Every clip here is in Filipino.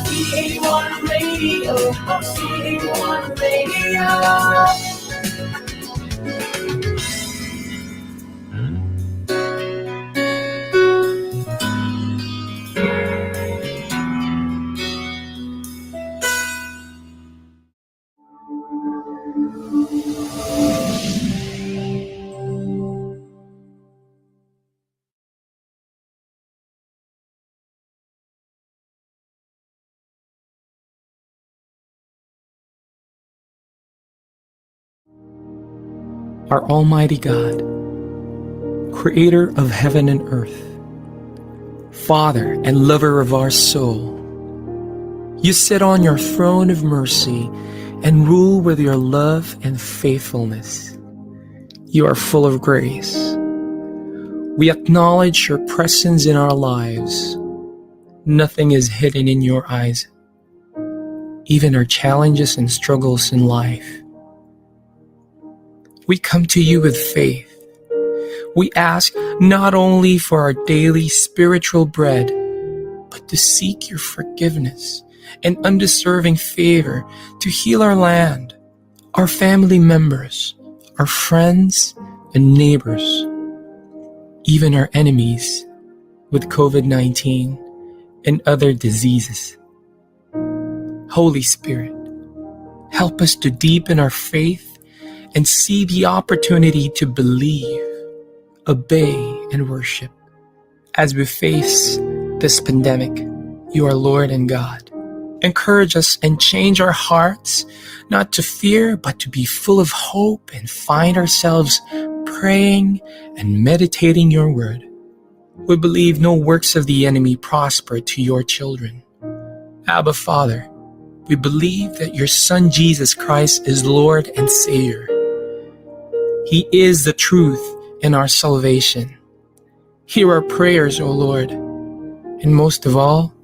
V81 Radio, V81 Radio. Our Almighty God, Creator of heaven and earth, Father and lover of our soul, you sit on your throne of mercy and rule with your love and faithfulness. You are full of grace. We acknowledge your presence in our lives. Nothing is hidden in your eyes, even our challenges and struggles in life. We come to you with faith. We ask not only for our daily spiritual bread, but to seek your forgiveness and undeserving favor to heal our land, our family members, our friends and neighbors, even our enemies with COVID-19 and other diseases. Holy Spirit, help us to deepen our faith and see the opportunity to believe, obey, and worship. As we face this pandemic, you are Lord and God. Encourage us and change our hearts, not to fear, but to be full of hope and find ourselves praying and meditating your word. We believe no works of the enemy prosper to your children. Abba, Father, we believe that your Son Jesus Christ is Lord and Savior. He is the truth and our salvation. Hear our prayers, O Lord, and most of all,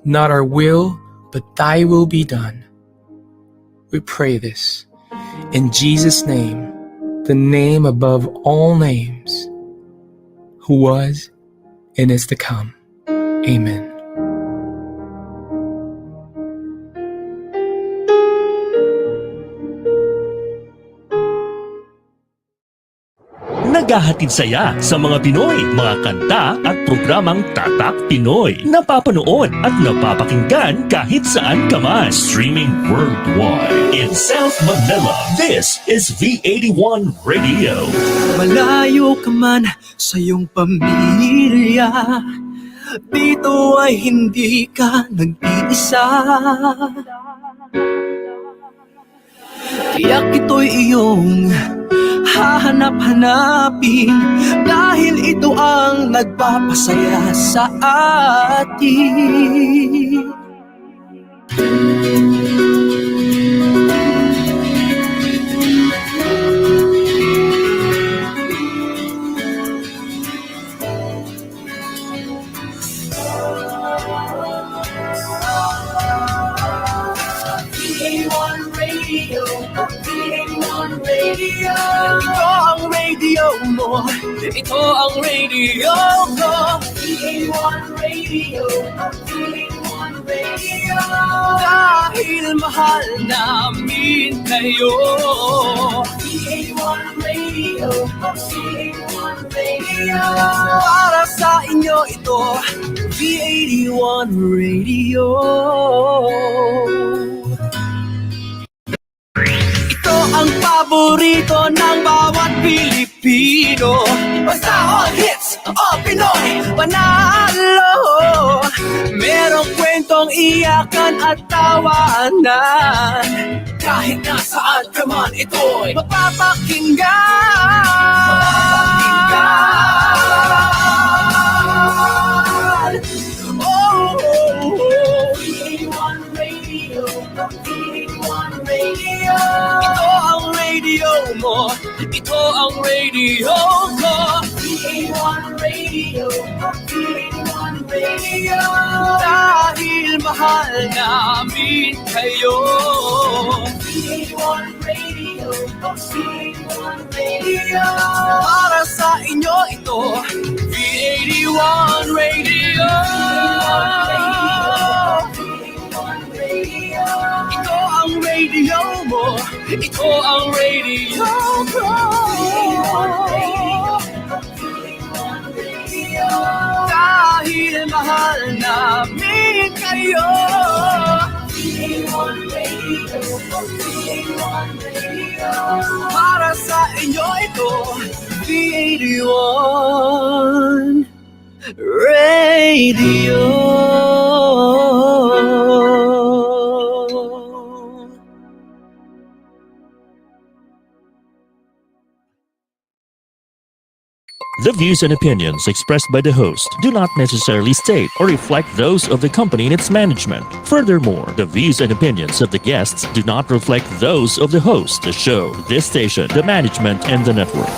not our will, but thy will be done. We pray this in Jesus' name, the name above all names, who was and is to come. Amen. Naghahatid saya sa mga Pinoy, mga kanta at programang Tatak Pinoy. Napapanood at napapakinggan kahit saan ka man. Streaming worldwide. In South Manila, this is V81 Radio. Malayo ka man sa iyong pamilya, dito ay hindi ka nag-iisa. Tiyak ito'y iyong hahanap-hanapin, dahil ito ang nagpapasaya sa atin. Ito ang radio mo, ito ang radio ko. V81 Radio, V81 Radio. Dahil mahal namin kayo. V81 Radio, V81 Radio. Para sa inyo ito, V81 Radio. Ang paborito ng bawat Pilipino, basta all hits, all Pinoy, panalo. Merong kwentong iyakan at tawanan, kahit nasaan ka man ito'y mapapakinggan. Oh, V81 Radio, V81 Radio. radio mo, ito ang radio ko. V81 Radio, V81 Radio. Dahil mahal namin kayo. V81 Radio, V81 Radio. Para sa inyo ito, ito ang radio ko. Dahil mahal namin kayo. Para sa inyo ito, V81 Radio. The views and opinions expressed by the host do not necessarily state or reflect those of the company and its management. Furthermore, the views and opinions of the guests do not reflect those of the host, the show, this station, the management, and the network.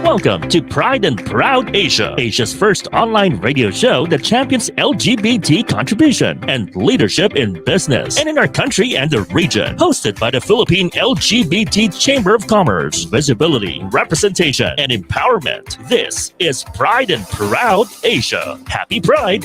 Welcome to Pride and Proud Asia, Asia's first online radio show that champions LGBT contribution and leadership in business and in our country and the region. Hosted by the Philippine LGBT Chamber of Commerce, visibility, representation, and empowerment. This is Pride and Proud Asia. Happy Pride!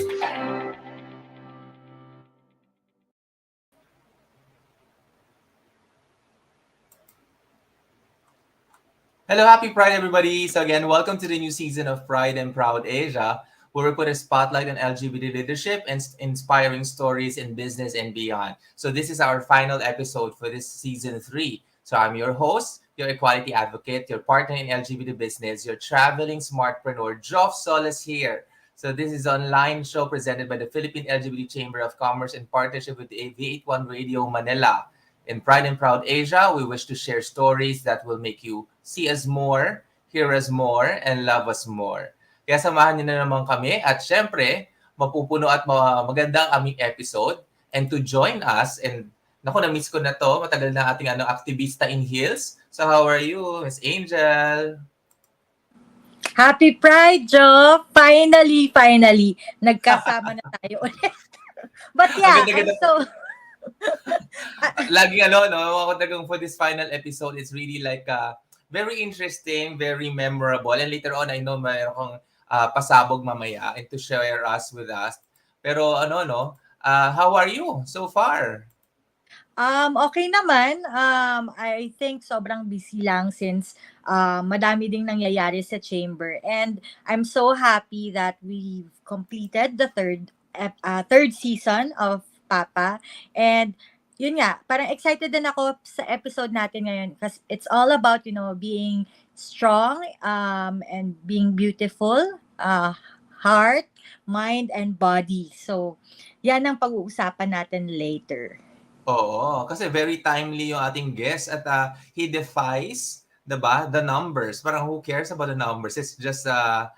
Hello, happy Pride, everybody. So again, welcome to the new season of Pride and Proud Asia, where we put a spotlight on LGBT leadership and inspiring stories in business and beyond. So this is our final episode for this season 3. So I'm your host, your equality advocate, your partner in LGBT business, your traveling smartpreneur, Joff Solis here. So this is an online show presented by the Philippine LGBT Chamber of Commerce in partnership with the V81 Radio Manila. In Pride and Proud Asia, we wish to share stories that will make you see us more, hear us more, and love us more. Kaya samahan niyo na naman kami at syempre, mapupuno at magandang aming episode. And to join us, and naku, na-miss ko na to, matagal na ating activista in heels. So how are you, Miss Angel? Happy Pride, Joe! Finally, nagkasama na tayo ulit. But yeah, I'm so... Lagi no, ako talagang for this final episode, it's really like very interesting, very memorable. And later on, I know mayroon kong pasabog mamaya and to share us with us. Pero how are you so far? Okay naman. I think sobrang busy lang since madami ding nangyayari sa chamber. And I'm so happy that we've completed the third season of Papa. And yun nga, parang excited din ako sa episode natin ngayon because it's all about, being strong and being beautiful, heart, mind, and body. So, yan ang pag-uusapan natin later. Oo, kasi very timely yung ating guest at he defies, diba, the numbers. Parang who cares about the numbers? It's just a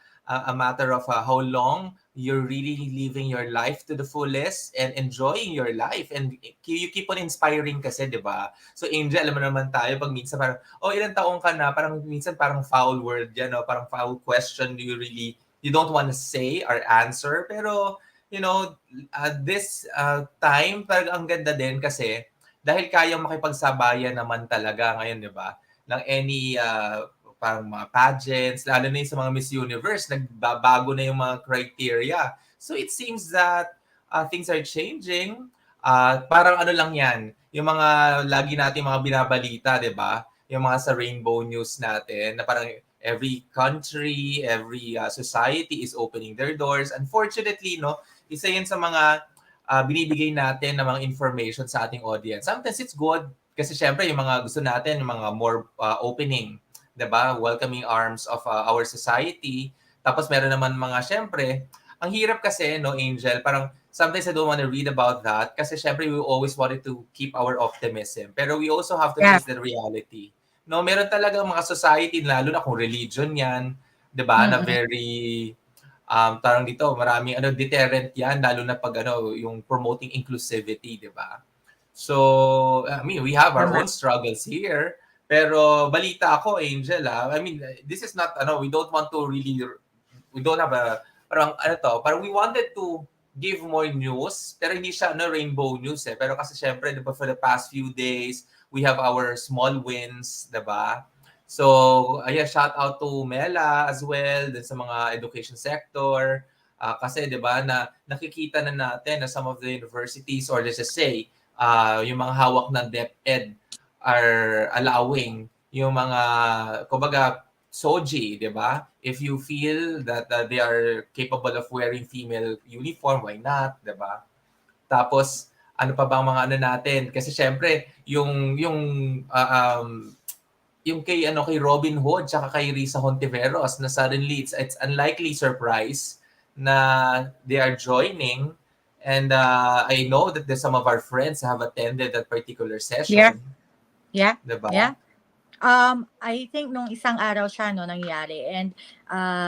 matter of how long you're really living your life to the fullest and enjoying your life. And you keep on inspiring kasi, di ba? So, Angel, alam mo naman tayo, pag minsan parang, ilang taong ka na, parang minsan parang foul word yan, parang foul question you don't want to say or answer. Pero, this time, parang ang ganda din kasi dahil kayang makipagsabayan naman talaga ngayon, di ba? Ng any parang mga pageants, lalo na yung sa mga Miss Universe, nagbabago na yung mga criteria. So it seems that things are changing. Parang lang yan, yung mga lagi natin mga binabalita, di ba? Yung mga sa Rainbow News natin, na parang every country, every society is opening their doors. Unfortunately, isa yun sa mga binibigay natin na mga information sa ating audience. Sometimes it's good kasi syempre yung mga gusto natin, yung mga more opening, diba? Welcoming arms of our society. Tapos meron naman mga, syempre, ang hirap kasi, Angel, parang sometimes I don't want to read about that kasi syempre we always wanted to keep our optimism. Pero we also have to face the reality. Meron talaga mga society, lalo na kung religion yan, diba? Na very, tarang dito, maraming deterrent yan, lalo na pag yung promoting inclusivity, diba? So, we have our own struggles here. Pero balita ako, Angel, this is not, we don't want to really, we don't have a, parang we wanted to give more news, pero hindi siya, rainbow news eh. Pero kasi syempre, diba, for the past few days, we have our small wins, diba? So, shout out to Mela as well, dun sa mga education sector. Kasi 'di ba na nakikita na natin na some of the universities or let's just say yung mga hawak ng DepEd are allowing yung mga kumbaga soji, 'di ba? If you feel that they are capable of wearing female uniform, why not, 'di ba? Tapos ano pa bang mga ano natin? Kasi syempre yung kay Robin Hood tsaka kay Risa Hontiveros na suddenly it's unlikely surprise na they are joining, and I know that some of our friends have attended that particular session. Yeah. Diba? Yeah. I think nung isang araw siya nangyari, and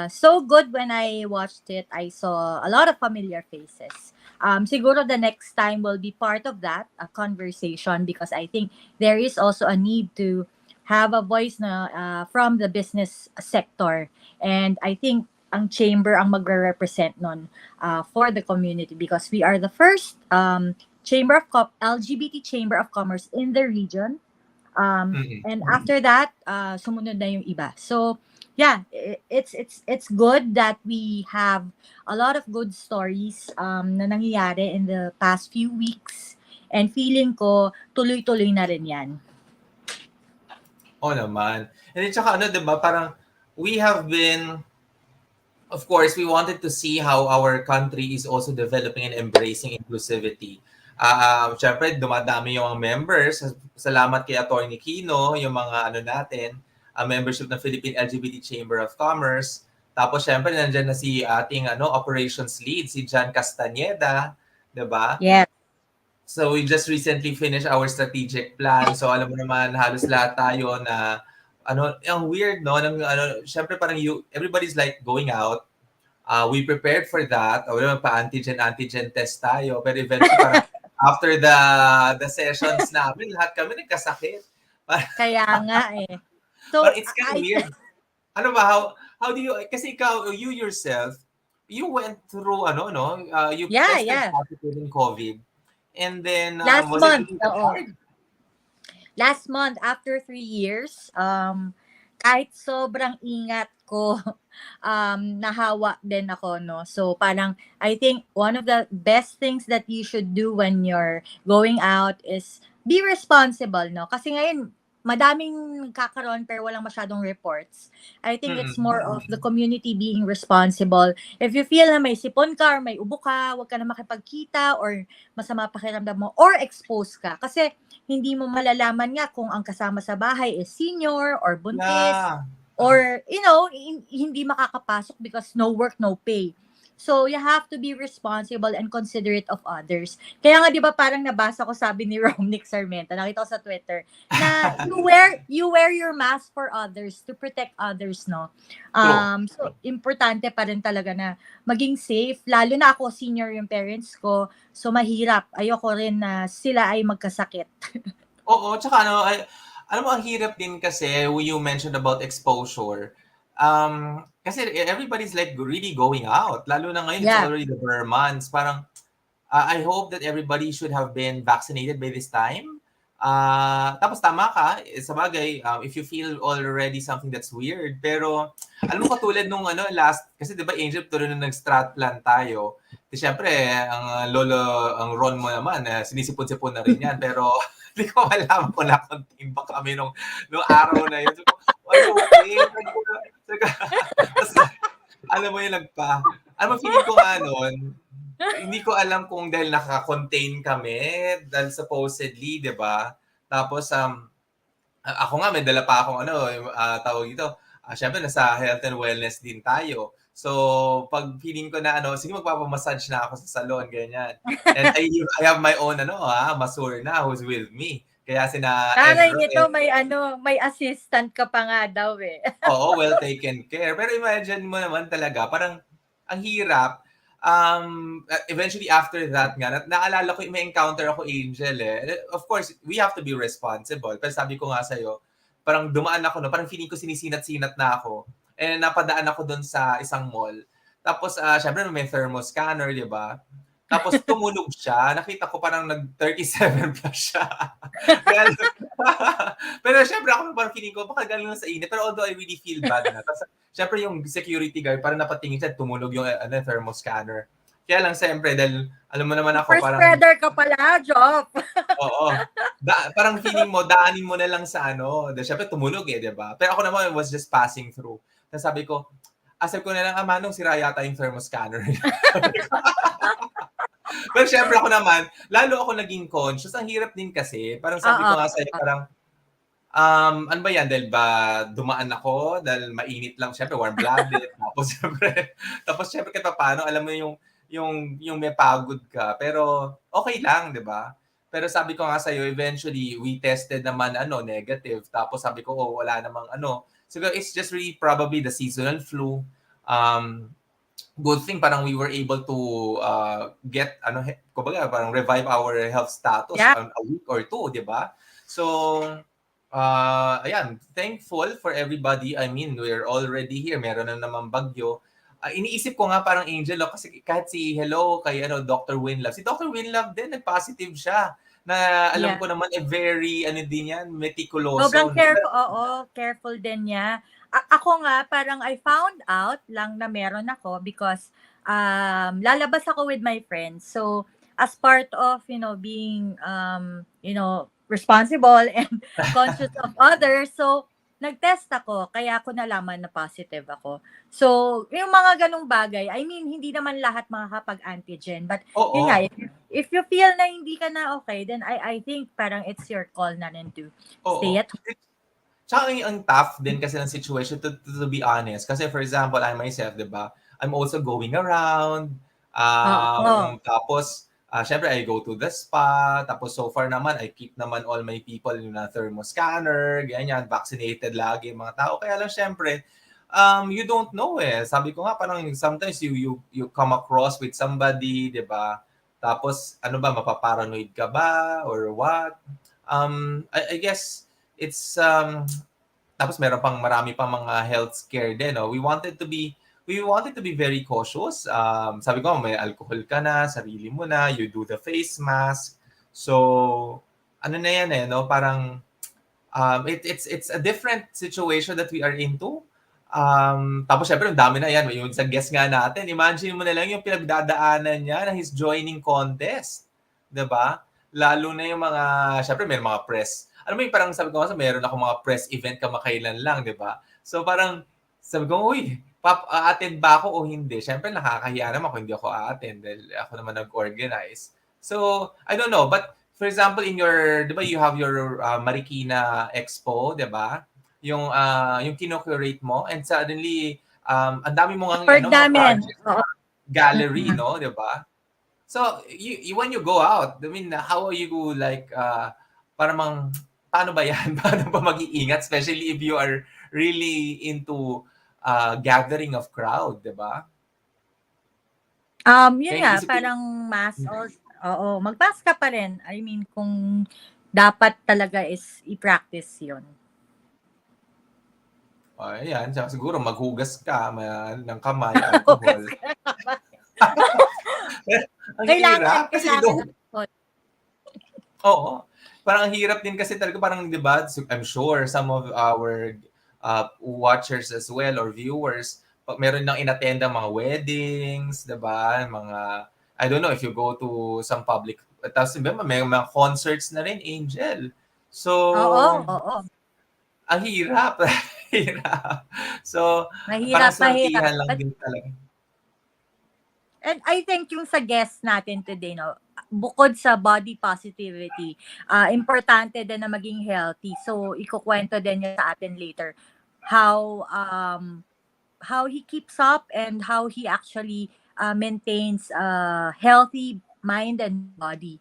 so good when I watched it. I saw a lot of familiar faces. Siguro the next time will be part of that conversation, because I think there is also a need to have a voice na from the business sector, and I think ang chamber ang magre-represent nun for the community, because we are the first LGBT chamber of commerce in the region. And after that, sumunod na yung iba. So, yeah, it's good that we have a lot of good stories na nangyayari in the past few weeks. And feeling ko, tuloy-tuloy na rin yan. Oo naman. And tsaka diba, parang we have been, of course, we wanted to see how our country is also developing and embracing inclusivity. Syempre, dumadami yung mga members. Salamat kay Attorney Kino, yung mga natin, membership ng Philippine LGBT Chamber of Commerce. Tapos, syempre, nandyan na si ating operations lead, si John Castañeda, diba? Yeah. So, we just recently finished our strategic plan. So, alam mo naman, halos lahat tayo na, ang weird, no? Syempre, parang everybody's like going out. We prepared for that. Pa-antigen test tayo. Pero eventually, parang after the sessions namin, lahat kami nagkasakit. Kaya nga eh. So, but it's kind of weird. Ano ba, how do you, kasi ikaw, you yourself, you went through, you tested positive in COVID. And then, last was month, it hard? Last month, after 3 years, kahit sobrang ingat ko, nahawa din ako, no? So, parang, I think one of the best things that you should do when you're going out is be responsible, no? Kasi ngayon, madaming kakaroon pero walang masyadong reports. I think it's more of the community being responsible. If you feel na may sipon ka or may ubo ka, huwag ka na makipagkita or masama pakiramdam mo or expose ka. Kasi hindi mo malalaman nga kung ang kasama sa bahay is senior or buntis or, hindi makakapasok because no work, no pay. So, you have to be responsible and considerate of others. Kaya nga, di ba, parang nabasa ko, sabi ni Romnick Sarmenta, nakita ko sa Twitter, na you wear your mask for others, to protect others, no? So, importante pa rin talaga na maging safe. Lalo na ako, senior yung parents ko, so mahirap. Ayoko rin na sila ay magkasakit. Oo, tsaka alam mo, ang hirap din kasi you mentioned about exposure. Kasi everybody's like really going out. Lalo na ngayon, it's already the bare months. Parang, I hope that everybody should have been vaccinated by this time. Tapos tama ka, sa bagay, if you feel already something that's weird. Pero, alam mo, katulad nung last, kasi di ba Angel, tuloy nung nag-strat plan tayo. Siyempre, ang Ron mo naman, sinisipon-sipon na rin yan. Pero, hindi ko alam kung na-contain ba kami nung araw na yun. So, okay. Tapos, alam mo yung feeling ko nga nun, hindi ko alam kung dahil naka-contain kami, dahil supposedly, di ba? Tapos, ako nga, may dala pa akong tawag ito. Siyempre, nasa health and wellness din tayo. So, pag feeling ko na sige, magpapamassage na ako sa salon, ganyan. And I have my own masseur na who's with me. Kaya Taray nito, may assistant ka pa nga daw eh. Oo, well taken care. Pero imagine mo naman talaga, parang ang hirap. Eventually after that nga, naalala ko, may encounter ako, Angel Of course, we have to be responsible. Pero sabi ko nga sa'yo, parang dumaan ako, parang feeling ko sinisinat-sinat na ako. And napadaan ako doon sa isang mall. Tapos, syempre may thermoscanner, di ba? Tapos tumunog siya. Nakita ko parang nag-37 plus siya. Kaya, pero syempre ako parang feeling ko, baka galing lang sa init. Pero although I really feel bad na. Tapos syempre yung security guard, parang napatingin siya, tumunog yung thermoscanner. Kaya lang syempre, dahil alam mo naman ako, Super parang, spreader ka pala, Job. oo, parang feeling mo, daanin mo na lang sa Dahil syempre tumunog di ba? Pero ako naman, was just passing through. Tapos sabi ko, asal ko na lang, Manong, sira yata yung thermoscanner. Pero syempre ako naman, lalo ako naging conscious. Ang hirap din kasi, parang sabi ko nga sa'yo, parang, ano ba yan? Dahil ba dumaan ako? Dahil mainit lang, syempre, warm-blooded. tapos syempre, kahit paano, alam mo yung may pagod ka. Pero okay lang, di ba? Pero sabi ko nga sa'yo, eventually, we tested naman, negative. Tapos sabi ko, wala namang Siguro, it's just really probably the seasonal flu. Good thing parang we were able to get kumbaga parang revive our health status a week or two, di ba? So ayan, thankful for everybody. I mean, we're already here. Meron na naman bagyo. Iniisip ko nga parang Angel, kasi kahit kay Dr. Winlove. Si Dr. Winlove din, nag-positive siya. Na alam ko naman, very, din yan, meticuloso. Sobrang careful din niya. Ako nga, parang I found out lang na meron ako because lalabas ako with my friends. So, as part of, being, responsible and conscious of others, so, nag-test ako, kaya ako nalaman na positive ako. So, yung mga ganong bagay, I mean, hindi naman lahat makakapag-antigen. But, yun nga, if you feel na hindi ka na okay, then I think parang it's your call na rin to stay at home. Tsaka ang tough din kasi ng situation, to be honest. Kasi for example, I myself, di ba, I'm also going around. Tapos, syempre, I go to the spa. Tapos so far naman, I keep naman all my people in a thermoscanner, ganyan, vaccinated lagi mga tao. Kaya lang syempre, you don't know Sabi ko nga, parang sometimes you come across with somebody, di ba? Tapos, mapaparanoid ka ba? Or what? I guess, it's tapos meron pang marami pang mga health scare din. We wanted to be very cautious. Sabi ko, may alcohol ka na, sarili mo na, you do the face mask. So na yan parang it's a different situation that we are into. Tapos syempre ang dami na yan, yung sa guest nga natin. Imagine mo na lang yung pinagdadaanan niya na his joining contest. 'Di ba? Lalo na yung mga, syempre may mga press. Alam mo yung parang sabi ko meron ako mga press event kamakailan lang, di ba? So parang sabi ko, uy, a-attend ba ako o hindi? Syempre nakakahiya naman kung hindi ako a-attend dahil ako naman nag-organize. So, I don't know. But for example, in your, di ba, you have your Marikina Expo, di ba? Yung kino-curate mo and suddenly, ang dami mo nga project, gallery, no? Di ba? So, you when you go out, I mean, how are you like, paano ba yan? Paano ba mag-iingat? Especially if you are really into gathering of crowd, di ba? Yun nga, parang mask. Mag-mask ka pa rin. I mean, kung dapat talaga is i-practice yun. Ayan, siguro maghugas ka ng kamay, alcohol. Ang hirap. Kasi oo. Parang ang hirap din kasi talaga, parang, di ba, I'm sure some of our watchers as well or viewers, meron nang inattenda mga weddings, di ba, mga, I don't know if you go to some public, tapos may mga concerts na rin, Angel. So, ang hirap. So, parang sortihan lang din talaga. And I think yung sa guest natin today, bukod sa body positivity, importante din na maging healthy. So, ikukwento din niya sa atin later how he keeps up and how he actually maintains a healthy mind and body.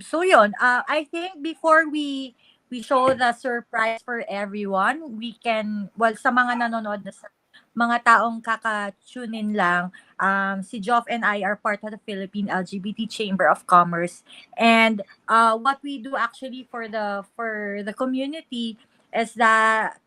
So yun, I think before we show the surprise for everyone, we can, sa mga nanonood na sa mga taong kaka-tune in lang, si Joff and I are part of the Philippine LGBT Chamber of Commerce, and what we do actually for the community is that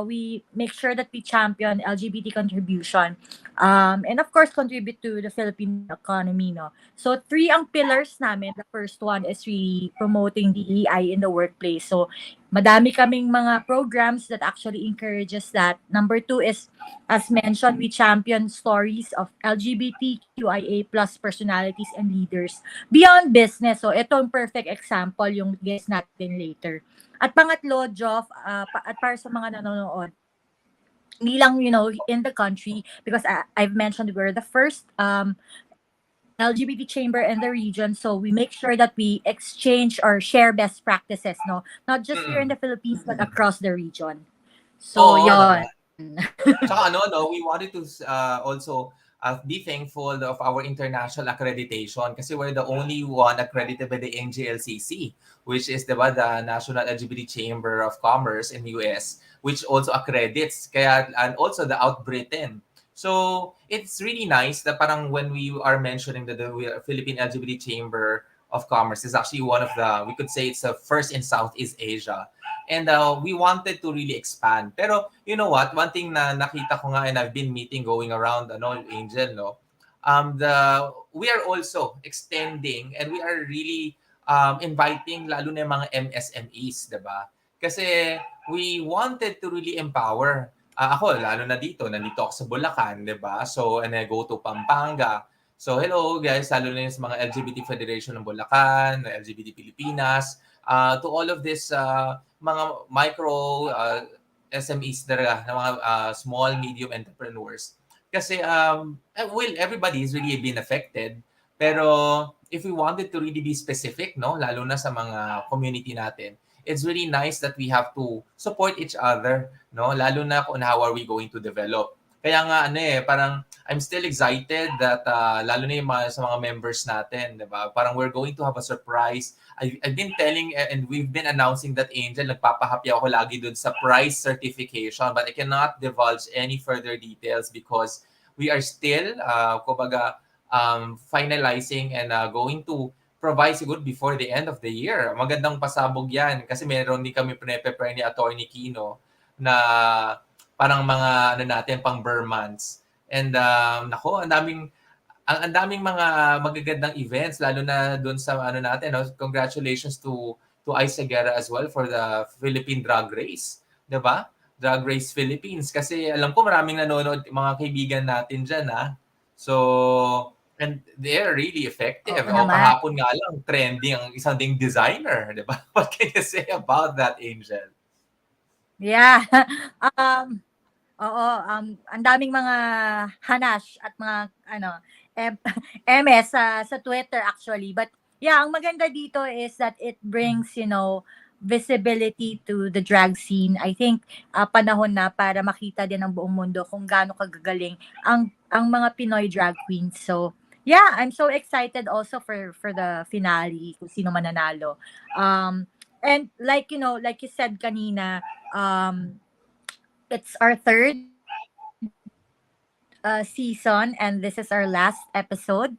we make sure that we champion LGBT contribution, and of course contribute to the Philippine economy, no. So 3 ang pillars namin. The first one is really promoting DEI in the workplace. So madami kaming mga programs that actually encourages that. Number 2 is, as mentioned, we champion stories of LGBTQIA plus personalities and leaders beyond business. So ito ang perfect example yung guest natin later. At pangatlo, Joff, at para sa mga nanonood, hindi lang, in the country, because I've mentioned we're the first LGBT chamber in the region, so we make sure that we exchange or share best practices, no? Not just here in the Philippines, but across the region. So, yun. Tsaka we wanted to also be thankful of our international accreditation kasi we're the only one accredited by the NGLCC, which is the National LGBT Chamber of Commerce in US, which also accredits, and also the Out Britain. So it's really nice that parang when we are mentioning that the Philippine LGBT Chamber of Commerce is actually one of we could say it's the first in Southeast Asia. And we wanted to really expand. Pero you know what? One thing na nakita ko nga, and I've been meeting going around, Angel, no? We are also extending and we are really inviting lalo na yung mga MSMEs, diba? Kasi we wanted to really empower. Ako, lalo na nandito ako sa Bulacan, diba? So, and I go to Pampanga. So, hello guys, lalo na yung sa mga LGBT Federation ng Bulacan, LGBT Pilipinas, to all of this mga micro SMEs talaga, na mga small, medium entrepreneurs. Kasi, everybody has really been affected. Pero, if we wanted to really be specific, no, lalo na sa mga community natin, it's really nice that we have to support each other, no, lalo na kung how are we going to develop. Kaya nga, parang I'm still excited that lalo na yung sa mga members natin, diba? Parang we're going to have a surprise. I've been telling and we've been announcing that, Angel, nagpapahapya ako lagi dun sa prize certification, but I cannot divulge any further details because we are still, finalizing and going to provide siguro before the end of the year. Magandang pasabog yan kasi meron din kami pre-prepare ni Attorney Kino na parang mga natin pang Burr months. And ang daming mga magagandang events lalo na doon sa natin, no? Congratulations to Ice Segura as well for the Philippine Drag Race, 'di ba? Drag Race Philippines kasi alam ko maraming nanonood mga kaibigan natin diyan, So, and they're really effective. Kahapon nga lang trending ang isang ding designer, 'di ba? What can you say about that, Angel? Yeah. Ang daming mga hanash at mga MS sa Twitter actually. But yeah, ang maganda dito is that it brings, visibility to the drag scene. I think panahon na para makita din ng buong mundo kung gaano kagagaling ang mga Pinoy drag queens. So, yeah, I'm so excited also for the finale kung sino mananalo. And like you said kanina, it's our third season and this is our last episode.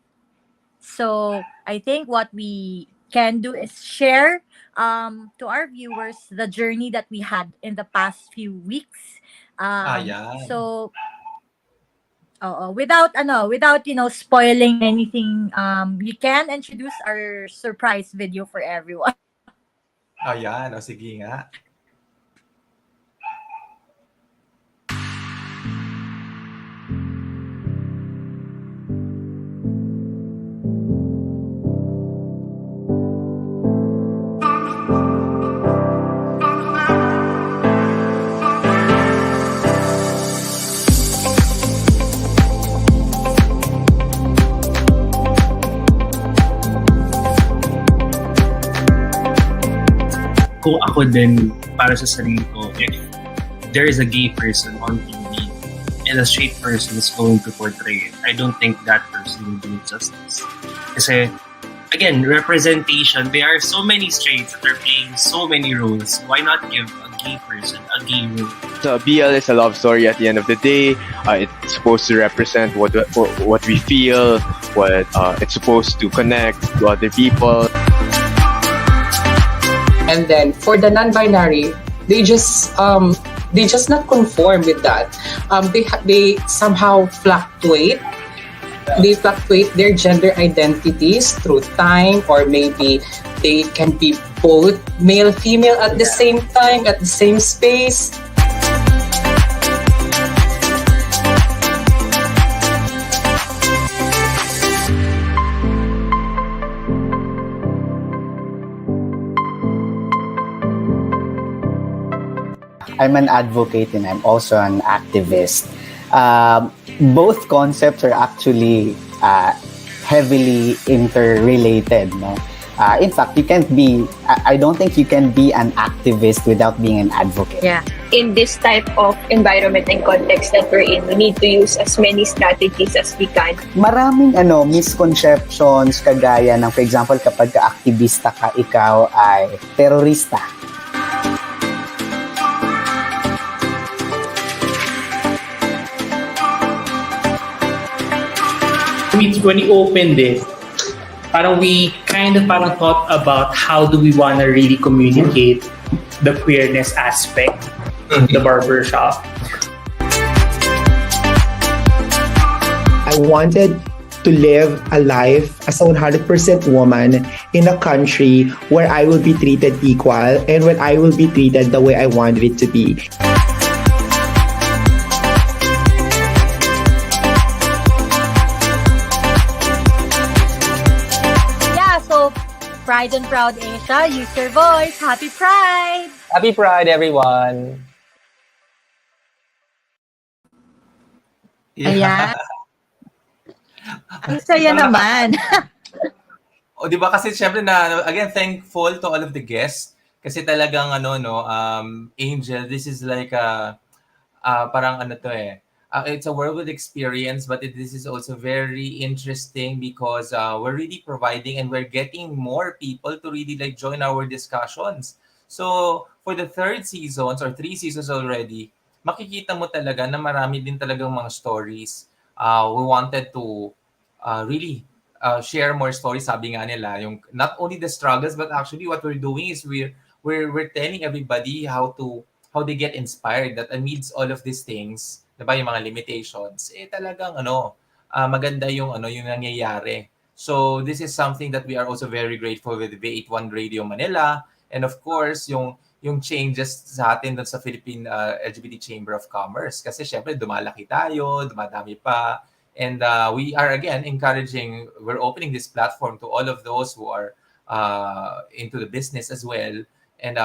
So I think what we can do is share to our viewers the journey that we had in the past few weeks. So without spoiling anything, you can introduce our surprise video for everyone. Ayan, sige nga. Kung ako din, para sa sarili ko, if there is a gay person on TV and a straight person is going to portray it, I don't think that person will do it justice. Kasi, again, representation, there are so many straights that are playing so many roles. Why not give a gay person a gay role? So BL is a love story at the end of the day. It's supposed to represent what we feel, what it's supposed to connect to other people. And then for the non-binary, they just they just not conform with that. They somehow fluctuate. They fluctuate their gender identities through time, or maybe they can be both male female at the same time, at the same space. I'm an advocate and I'm also an activist. Both concepts are actually heavily interrelated. No? In fact, you can't be, I don't think you can be an activist without being an advocate. Yeah. In this type of environment and context that we're in, we need to use as many strategies as we can. Maraming misconceptions kagaya ng, for example, kapag ka-aktivista ka, ikaw ay terorista. When we opened it, we kind of thought about how do we want to really communicate the queerness aspect of the barbershop. I wanted to live a life as a 100% woman in a country where I will be treated equal and where I will be treated the way I wanted it to be. Pride and Proud Asia, use your voice. Happy Pride! Happy Pride, everyone! Ayan. Ang saya naman. O, di ba kasi syempre again, thankful to all of the guests. Kasi talagang Angel, this is like parang it's a whirlwind experience, but this is also very interesting because we're really providing and we're getting more people to really join our discussions. So for the 3 seasons or 3 seasons already, makikita mo talaga na marami din talagang mga stories. We wanted to really share more stories, sabi nga nila, yung not only the struggles, but actually what we're doing is we're telling everybody how they get inspired, that amidst all of these things, diba, yung mga limitations, talagang maganda yung nangyayari. So this is something that we are also very grateful with V81 Radio Manila, and of course yung changes sa atin dun sa Philippine LGBT Chamber of Commerce, kasi syempre dumalaki tayo, dumadami pa, and we are again we're opening this platform to all of those who are into the business as well, and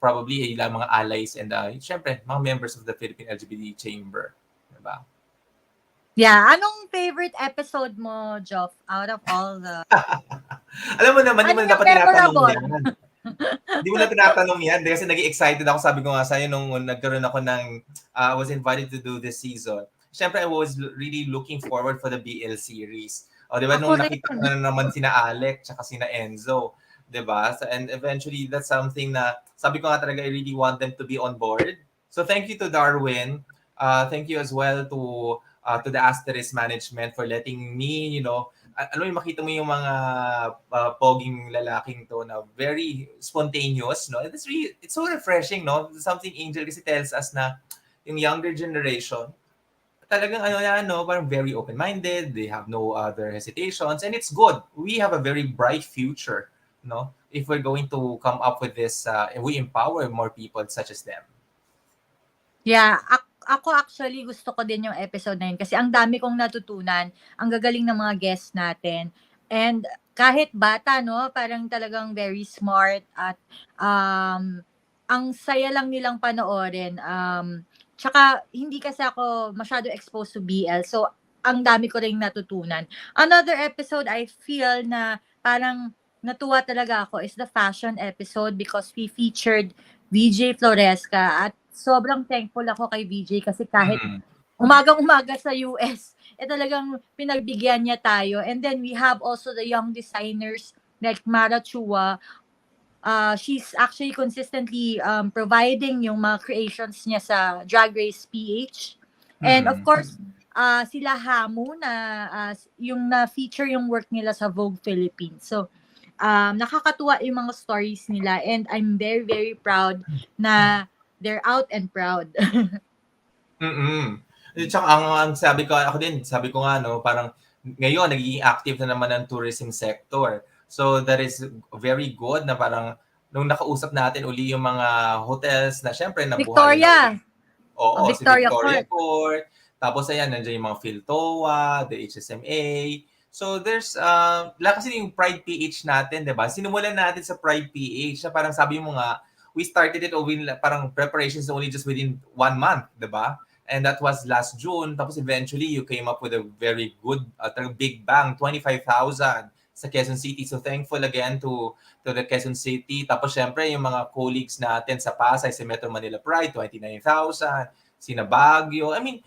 probably ilang mga allies and syempre mga members of the Philippine LGBT Chamber, diba? Yeah, anong favorite episode mo, Joff, out of all the... Alam mo naman, di mo na dapat tinatanong yan. Di mo na tinatanong yan kasi naging excited ako, sabi ko nga sa'yo nung nagkaroon ako I was invited to do this season. Syempre, I was really looking forward for the BL series. O, diba, nung nakita ko na naman sina Alec tsaka sina Enzo, diba? So, and eventually, that's something na, sabi ko nga talaga, I really want them to be on board. So, thank you to Darwin. Thank you as well to the Asterisk management for letting me, alam mo, makita mo yung mga poging lalaking to na very spontaneous, no? It's so refreshing, no? Something Angel kasi tells us na yung younger generation, talagang parang very open-minded, they have no other hesitations, and it's good. We have a very bright future, no? If we're going to come up with this, we empower more people such as them. Yeah, ako actually gusto ko din yung episode na yun kasi ang dami kong natutunan, ang gagaling ng mga guests natin. And kahit bata, no, parang talagang very smart at ang saya lang nilang panoorin. Tsaka hindi kasi ako masyado exposed to BL, so ang dami ko ring natutunan. Another episode I feel na parang natuwa talaga ako is the fashion episode because we featured VJ Floresca at sobrang thankful ako kay VJ kasi kahit umagang-umaga sa US, talagang pinagbigyan niya tayo. And then we have also the young designers like Mara Chua. She's actually consistently providing yung mga creations niya sa Drag Race PH. And of course, sila Hamu na yung na-feature yung work nila sa Vogue Philippines. So, nakakatuwa yung mga stories nila and I'm very, very proud na they're out and proud. Mm. Tsaka ang sabi ko nga, no, parang ngayon, nagiging active na naman ang tourism sector. So, that is very good na parang nung nakausap natin uli yung mga hotels na syempre nabuhay na. Victoria. Oo, si Victoria Victoria Court. Court. Tapos ayan, nandiyan yung mga PhilToa, the HSMA. So there's, kasi yung Pride PH natin, di ba? Sinimulan natin sa Pride PH na parang sabi mo nga, we started it parang preparations only just within 1 month, di ba? And that was last June. Tapos eventually, you came up with a very good, big bang, 25,000 sa Quezon City. So thankful again to the Quezon City. Tapos syempre, yung mga colleagues natin sa Pasay, sa Metro Manila Pride, 29,000. Sina Baguio. I mean,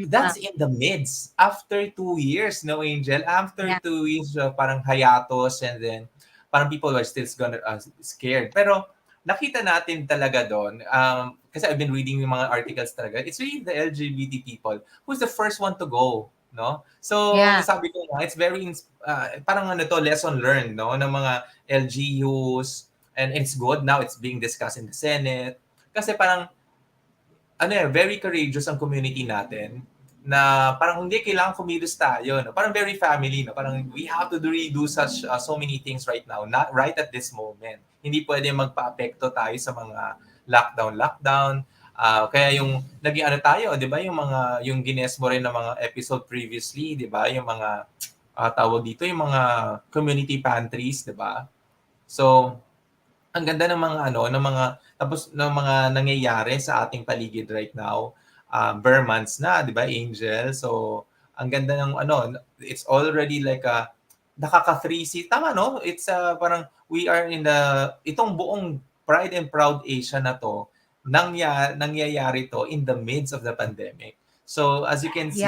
that's in the midst. After 2 years, no, Angel? After 2 years, parang hiatus, and then parang people were still scared. Pero nakita natin talaga doon, kasi I've been reading yung mga articles talaga, it's really the LGBT people who's the first one to go, no? So, sabi ko nga, it's very, parang lesson learned, no? Ng mga LGUs, and it's good, now it's being discussed in the Senate. Kasi parang, very courageous ang community natin, na parang hindi kailangan kumilos tayo, no? Parang very family, no? Parang we have to really do such so many things right now, not right at this moment. Hindi pwede magpa-apekto tayo sa mga lockdown. Kaya yung naging tayo, 'di ba? Yung gines mo rin ng mga episode previously, 'di ba? Yung mga tawag dito, yung mga community pantries, 'di ba? So, ang ganda ng mga tapos ng mga nangyayari sa ating paligid right now. Bare months na, 'di ba, Angel? So, ang ganda ng it's already like nakaka-3C. Tama, no? It's parang we are in itong buong Pride and Proud Asia na to, nangyayari to in the midst of the pandemic. So, as you can see,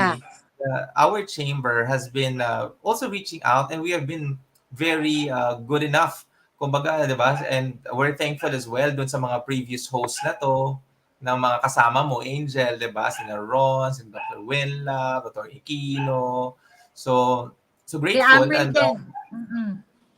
our chamber has been also reaching out, and we have been very good enough, kumbaga, di ba? And we're thankful as well dun sa mga previous hosts na to, ng mga kasama mo, Angel, di ba? Sina Ron, sina Dr. Winla, Dr. Aquino. So grateful.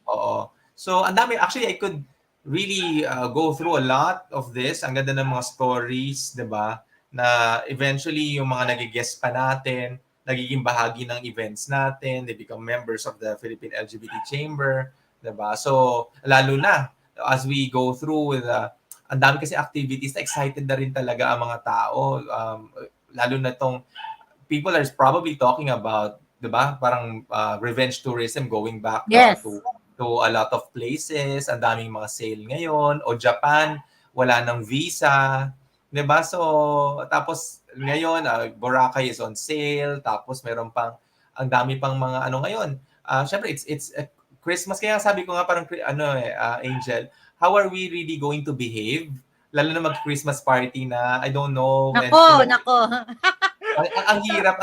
Oo. So, ang dami. Actually, I could really go through a lot of this. Ang ganda ng mga stories, di ba? Na eventually, yung mga nag-guest pa natin, nagiging bahagi ng events natin. They become members of the Philippine LGBT Chamber. Di ba? So, lalo na, as we go through with ang dami kasi activities na excited na rin talaga ang mga tao. Lalo na tong people are probably talking about, di ba? Parang revenge tourism going back to a lot of places. Ang daming mga sale ngayon. O Japan, wala ng visa. Di ba? So, tapos ngayon, Boracay is on sale. Tapos meron pang, ang dami pang mga ngayon. Syempre, it's Christmas. Kaya sabi ko nga parang, Angel, how are we really going to behave? Lalo na mag-Christmas party na, I don't know. Nako. Ang hirap.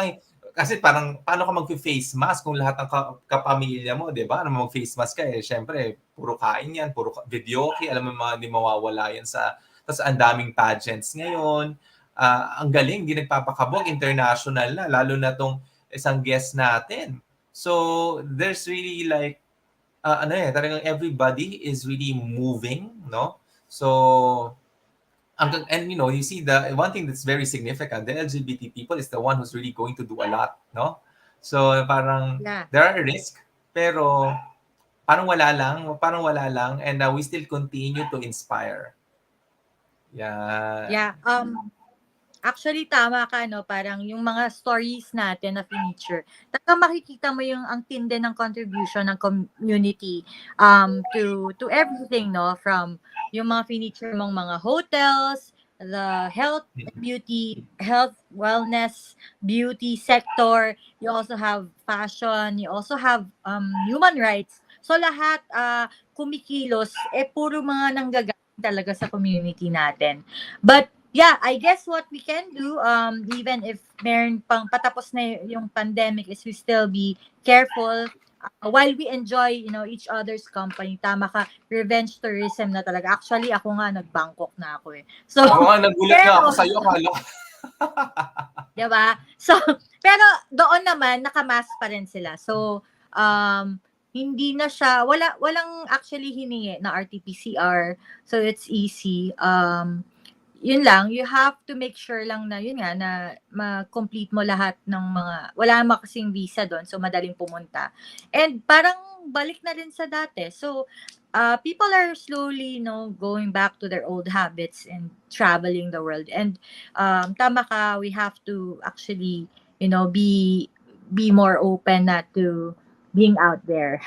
Kasi parang, paano ka mag-face mask kung lahat ng kapamilya mo, di ba? Mag-face mask ka syempre, puro kain yan, puro video, alam mo hindi mawawala yan tapos ang daming pageants ngayon. Ang galing, hindi nagpapakabog, international na, lalo na tong isang guest natin. So, there's really like, talagang everybody is really moving, no? So, and you see the one thing that's very significant, the LGBT people is the one who's really going to do a lot, no? So, parang there are risks, pero parang wala lang, and we still continue to inspire. Yeah. Actually, tama ka, no? Parang yung mga stories natin na feature, talagang makikita mo ang tindi ng contribution ng community to everything, no? From yung mga feature mong mga hotels, the health, wellness, beauty sector. You also have fashion. You also have human rights. So lahat kumikilos, puro mga nanggagaling talaga sa community natin. But yeah, I guess what we can do, even if meron pang patapos na yung pandemic, is we still be careful while we enjoy, each other's company. Tama ka, revenge tourism na talaga. Actually, ako nga, nag-Bangkok na ako So, nagulat na ako sa'yo, akala. Diba? So, pero doon naman, nakamask pa rin sila. So, hindi na siya, walang actually hiningi na RT-PCR. So, it's easy. yun lang, you have to make sure lang na yun nga na ma-complete mo lahat ng mga wala naman kasing visa doon so madaling pumunta. And parang balik na rin sa dati. So people are slowly going back to their old habits and traveling the world. And tama ka, we have to actually be more open na to being out there.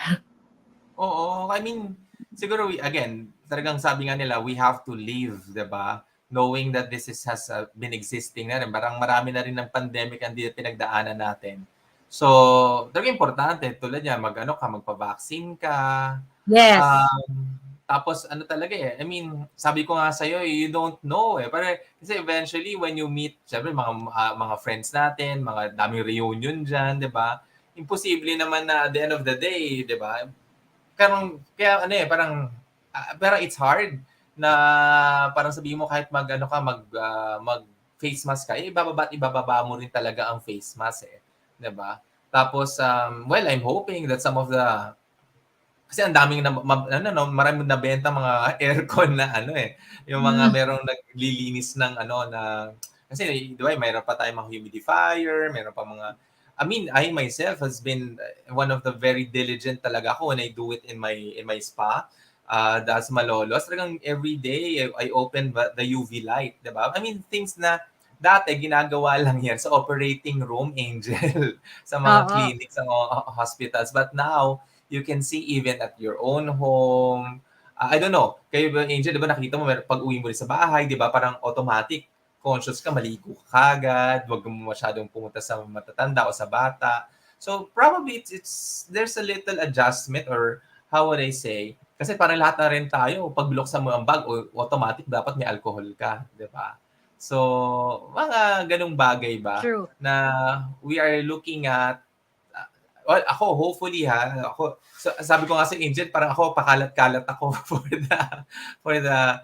Oo, I mean, siguro again, talagang sabi nga nila, we have to live, 'di ba? Knowing that this has been existing na rin. Parang marami na rin ng pandemic ang pinagdaanan natin. So, talagang importante, tulad niya, magpa-vaccine ka. Yes. Tapos, talaga I mean, sabi ko nga sa'yo, you don't know kasi eventually, when you meet, syempre, mga friends natin, mga daming reunion dyan, di ba? Imposible naman na at the end of the day, di ba? Parang it's hard na parang sabihin mo kahit mag face mask ka, ibababa mo rin talaga ang face mask 'di ba? Tapos well, I'm hoping that some of the kasi ang daming maraming nabenta mga aircon na yung mga merong naglilinis ng na kasi di ba mayroon pa tayong mga humidifier, mayroon pa mga I mean, I myself has been one of the very diligent talaga ako when I do it in my spa. Das Malolos, talagang every day I open the UV light, diba? I mean, things na dati ginagawa lang yan sa operating room, Angel, sa mga clinics, sa hospitals. But now, you can see even at your own home. I don't know, kayo ba, Angel, diba nakita mo, pag uwi mo rin sa bahay, diba, parang automatic, conscious ka, maligo ka agad, wag mo masyadong pumunta sa matatanda o sa bata. So, probably, there's a little adjustment or how would I say, kasi parang lahat na rin tayo, pag binuksan mo ang bag, automatic dapat may alcohol ka, di ba? So, mga ganung bagay ba? True. Na we are looking at, well, ako, hopefully so, sabi ko nga sa Angel, parang ako, pakalat-kalat ako for the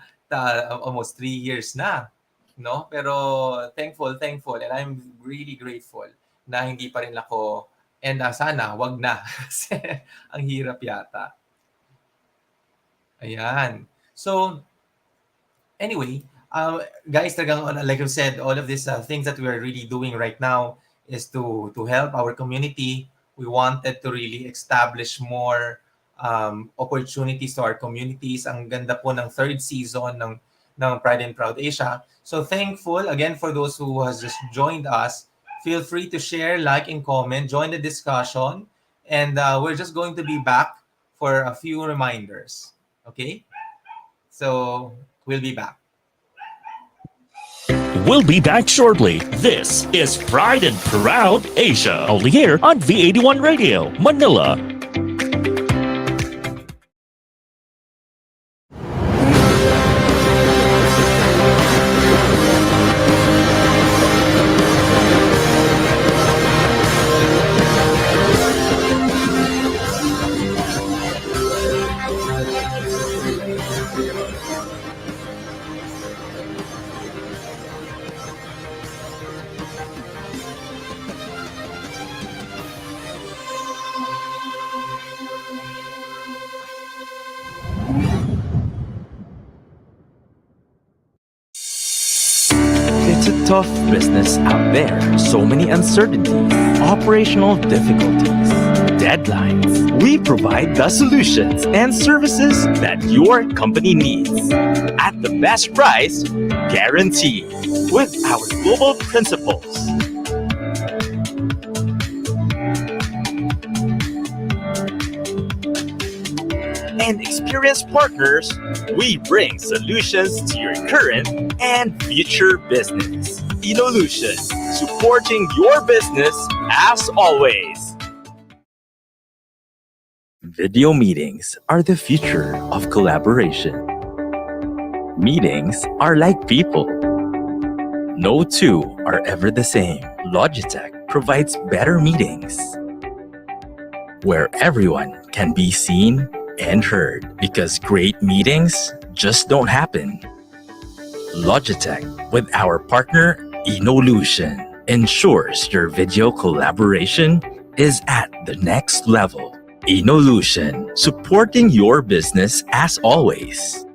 almost 3 years na, no? Pero thankful, and I'm really grateful na hindi pa rin ako, and sana, wag na, kasi ang hirap yata. Ayan. So, anyway, guys, like I said, all of these things that we are really doing right now is to help our community. We wanted to really establish more opportunities to our communities. Ang ganda po ng third season ng Pride and Proud Asia. So, thankful, again, for those who has just joined us. Feel free to share, like, and comment. Join the discussion. And we're just going to be back for a few reminders. Okay? So, we'll be back. We'll be back shortly. This is Pride and Proud Asia, only here on V81 Radio, Manila. It's a tough business out there. So many uncertainties, operational difficulties, deadlines. We provide the solutions and services that your company needs at the best price guaranteed with our global principles. And experienced partners, we bring solutions to your current and future business. Inolution, supporting your business as always. Video meetings are the future of collaboration. Meetings are like people. No two are ever the same. Logitech provides better meetings where everyone can be seen and heard, because great meetings just don't happen. Logitech, with our partner Inolution, ensures your video collaboration is at the next level. Inolution, supporting your business as always.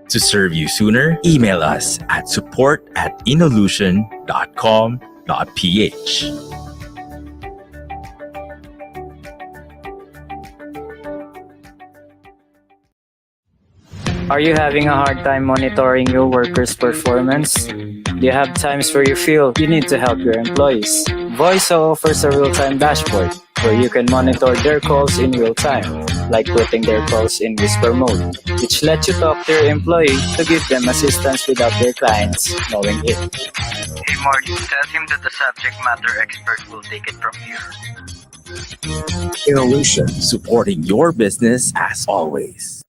To serve you sooner, email us at support@inolution.com.ph. Are you having a hard time monitoring your workers' performance? Do you have times where you feel you need to help your employees? Voiso offers a real-time dashboard where you can monitor their calls in real time, like putting their calls in whisper mode, which lets you talk to your employee to give them assistance without their clients knowing it. Hey Mark, tell him that the subject matter expert will take it from here. Inolution, supporting your business as always.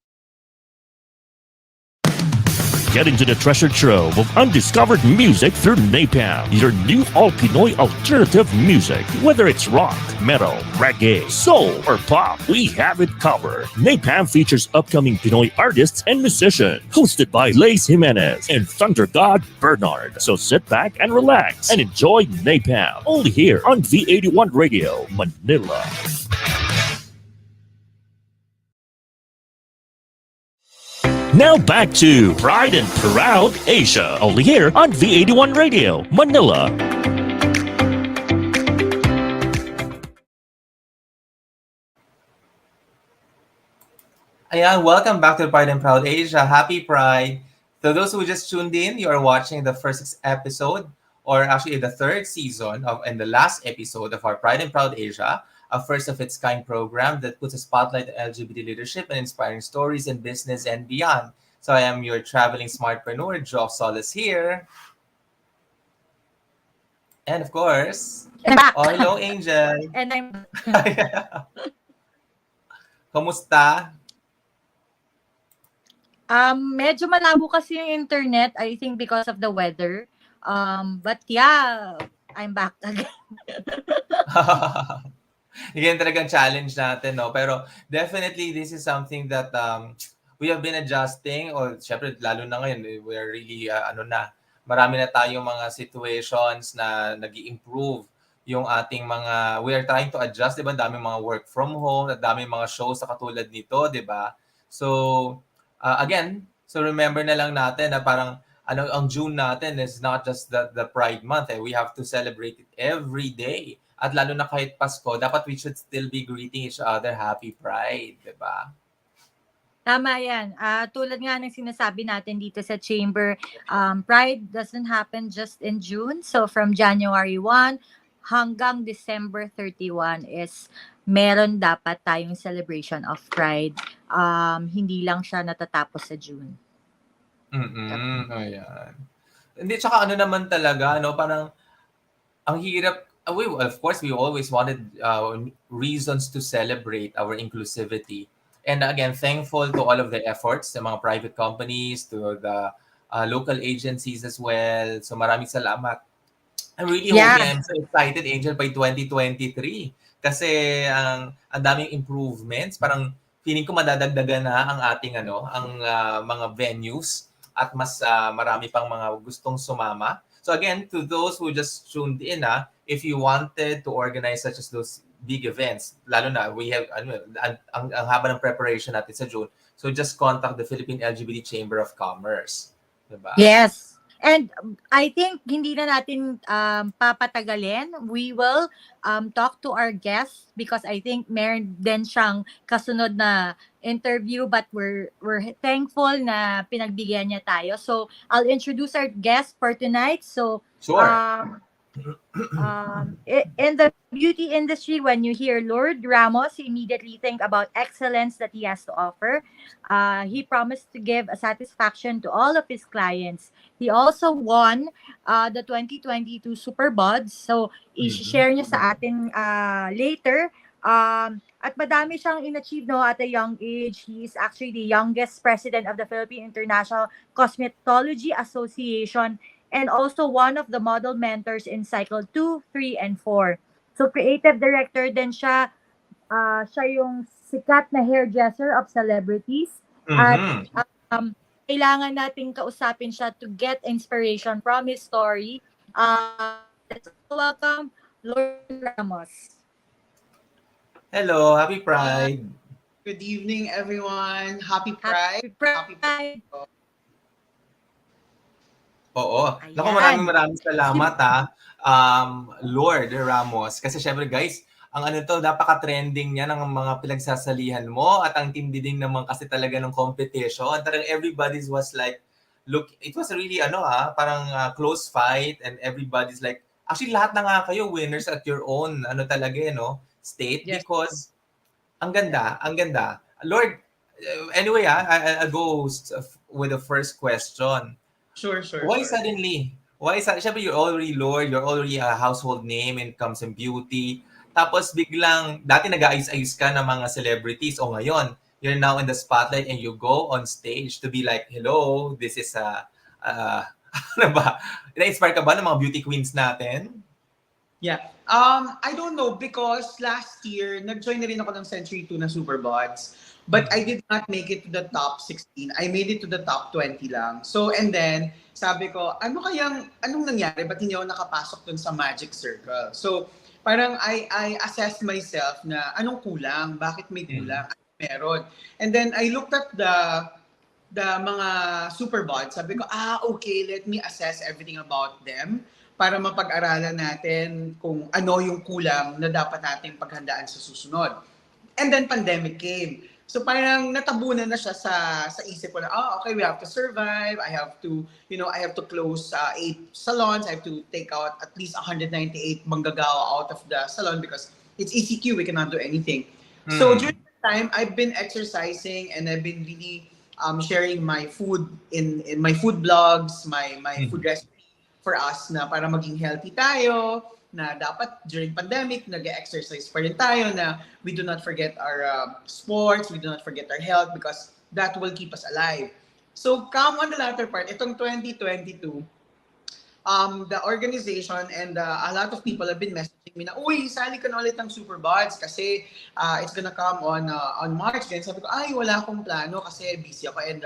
Get into the treasure trove of undiscovered music through Napalm, your new all-Pinoy alternative music. Whether it's rock, metal, reggae, soul, or pop, we have it covered. Napalm features upcoming Pinoy artists and musicians, hosted by Lace Jimenez and Thunder God Bernard. So sit back and relax and enjoy Napalm, only here on V81 Radio, Manila. Now back to Pride and Proud Asia, only here on V81 Radio, Manila. Ayan, welcome back to Pride and Proud Asia. Happy Pride. To those who just tuned in, you are watching the first episode, or actually the third season and the last episode of our Pride and Proud Asia, a first of its kind program that puts a spotlight on LGBT leadership and inspiring stories in business and beyond. So I am your traveling smartpreneur, Joe Solis here. And of course, oh, hello Angel. And I'm Kamusta? Medyo malabo kasi yung internet, I think because of the weather. But yeah, I'm back again. Again, talagang challenge natin, no? Pero definitely, this is something that we have been adjusting. O, syempre, lalo na ngayon, we are really, marami na tayong mga situations na nag-i-improve yung ating mga, we are trying to adjust, di ba? Daming mga work from home, at daming mga shows na katulad nito, di ba? So, again, so remember na lang natin na parang, ang June natin is not just the Pride Month. We have to celebrate it every day. At lalo na kahit Pasko, dapat we should still be greeting each other Happy Pride, di ba? Tama yan. Tulad nga ng sinasabi natin dito sa Chamber, Pride doesn't happen just in June. So from January 1 hanggang December 31 is meron dapat tayong celebration of Pride. Hindi lang siya natatapos sa June. Ayan. Hindi, tsaka naman talaga, parang ang hirap. Of course, we always wanted reasons to celebrate our inclusivity. And again, thankful to all of the efforts, the mga private companies, to the local agencies as well. So maraming salamat. I'm really hoping, I'm so excited, Angel, by 2023. Kasi ang daming improvements. Parang feeling ko madadagdagan na ang ating ang mga venues at mas marami pang mga gustong sumama. So again, to those who just tuned in, if you wanted to organize such as those big events, lalo na we have ang haba ng preparation natin sa June. So just contact the Philippine LGBT Chamber of Commerce. Diba? Yes. And I think hindi na natin papatagalin. We will talk to our guests because I think meron din siyang kasunod na interview, but we're thankful na pinagbigyan niya tayo. So I'll introduce our guest for tonight. So sure. In the beauty industry, when you hear Lourd Ramos, you immediately think about excellence that he has to offer. He promised to give a satisfaction to all of his clients. He also won the 2022 SuperBods. So, i-share niya sa atin later. At madami siyang in-achieve at a young age. He is actually the youngest president of the Philippine International Cosmetology Association and also one of the model mentors in cycle 2, 3, and 4. So creative director din siya. Siya yung sikat na hairdresser of celebrities. At kailangan nating kausapin siya to get inspiration from his story. Let's welcome Lourd Ramos. Hello, Happy Pride. Good evening, everyone. Happy Pride. Happy Pride. Oo. Naku, Ayan. maraming salamat ha. Lourd Ramos. Kasi syempre guys, ang ano to, napaka-trending niya ng mga pinagsasalihan mo at ang tindi din naman kasi talaga ng competition. Talagang everybody's was like, look, it was really parang close fight and everybody's like, actually lahat na nga kayo winners at your own talaga state Yes. because ang ganda. Lord, anyway, I'll go with the first question. Sure. Why suddenly? Siyempre, you're already Lord, you're already a household name when it comes in beauty. Tapos biglang, dati nag-aayos-ayos ka ng mga celebrities. O ngayon, you're now in the spotlight and you go on stage to be like, hello, this is ano ba? Na-inspire ka ba ng mga beauty queens natin? Yeah. I don't know because last year, nag-join na rin ako ng Century SuperBods. But I did not make it to the top 16. I made it to the top 20 lang. So, and then, sabi ko, anong nangyari? Ba't hindi ako nakapasok dun sa magic circle? So, parang I assessed myself na anong kulang? Bakit may kulang? Ano meron? And then, I looked at the mga SuperBods. Sabi ko, okay, let me assess everything about them para mapag-aralan natin kung ano yung kulang na dapat natin paghandaan sa susunod. And then, pandemic came. So parang natabunan na siya sa isip ko na, okay, we have to survive. I have to close 8 salons. I have to take out at least 198 manggagawa out of the salon because it's ECQ. We cannot do anything. So during that time, I've been exercising and I've been really sharing my food in my food blogs, my food recipe for us na para maging healthy tayo, na dapat during pandemic, nag-exercise pa rin tayo, na we do not forget our sports, we do not forget our health because that will keep us alive. So, come on the latter part, itong 2022, the organization and a lot of people have been messaging me na, uy, sali ka na ulit ng SuperBods kasi it's gonna come on March. Then sabi ko, wala akong plano kasi busy ako and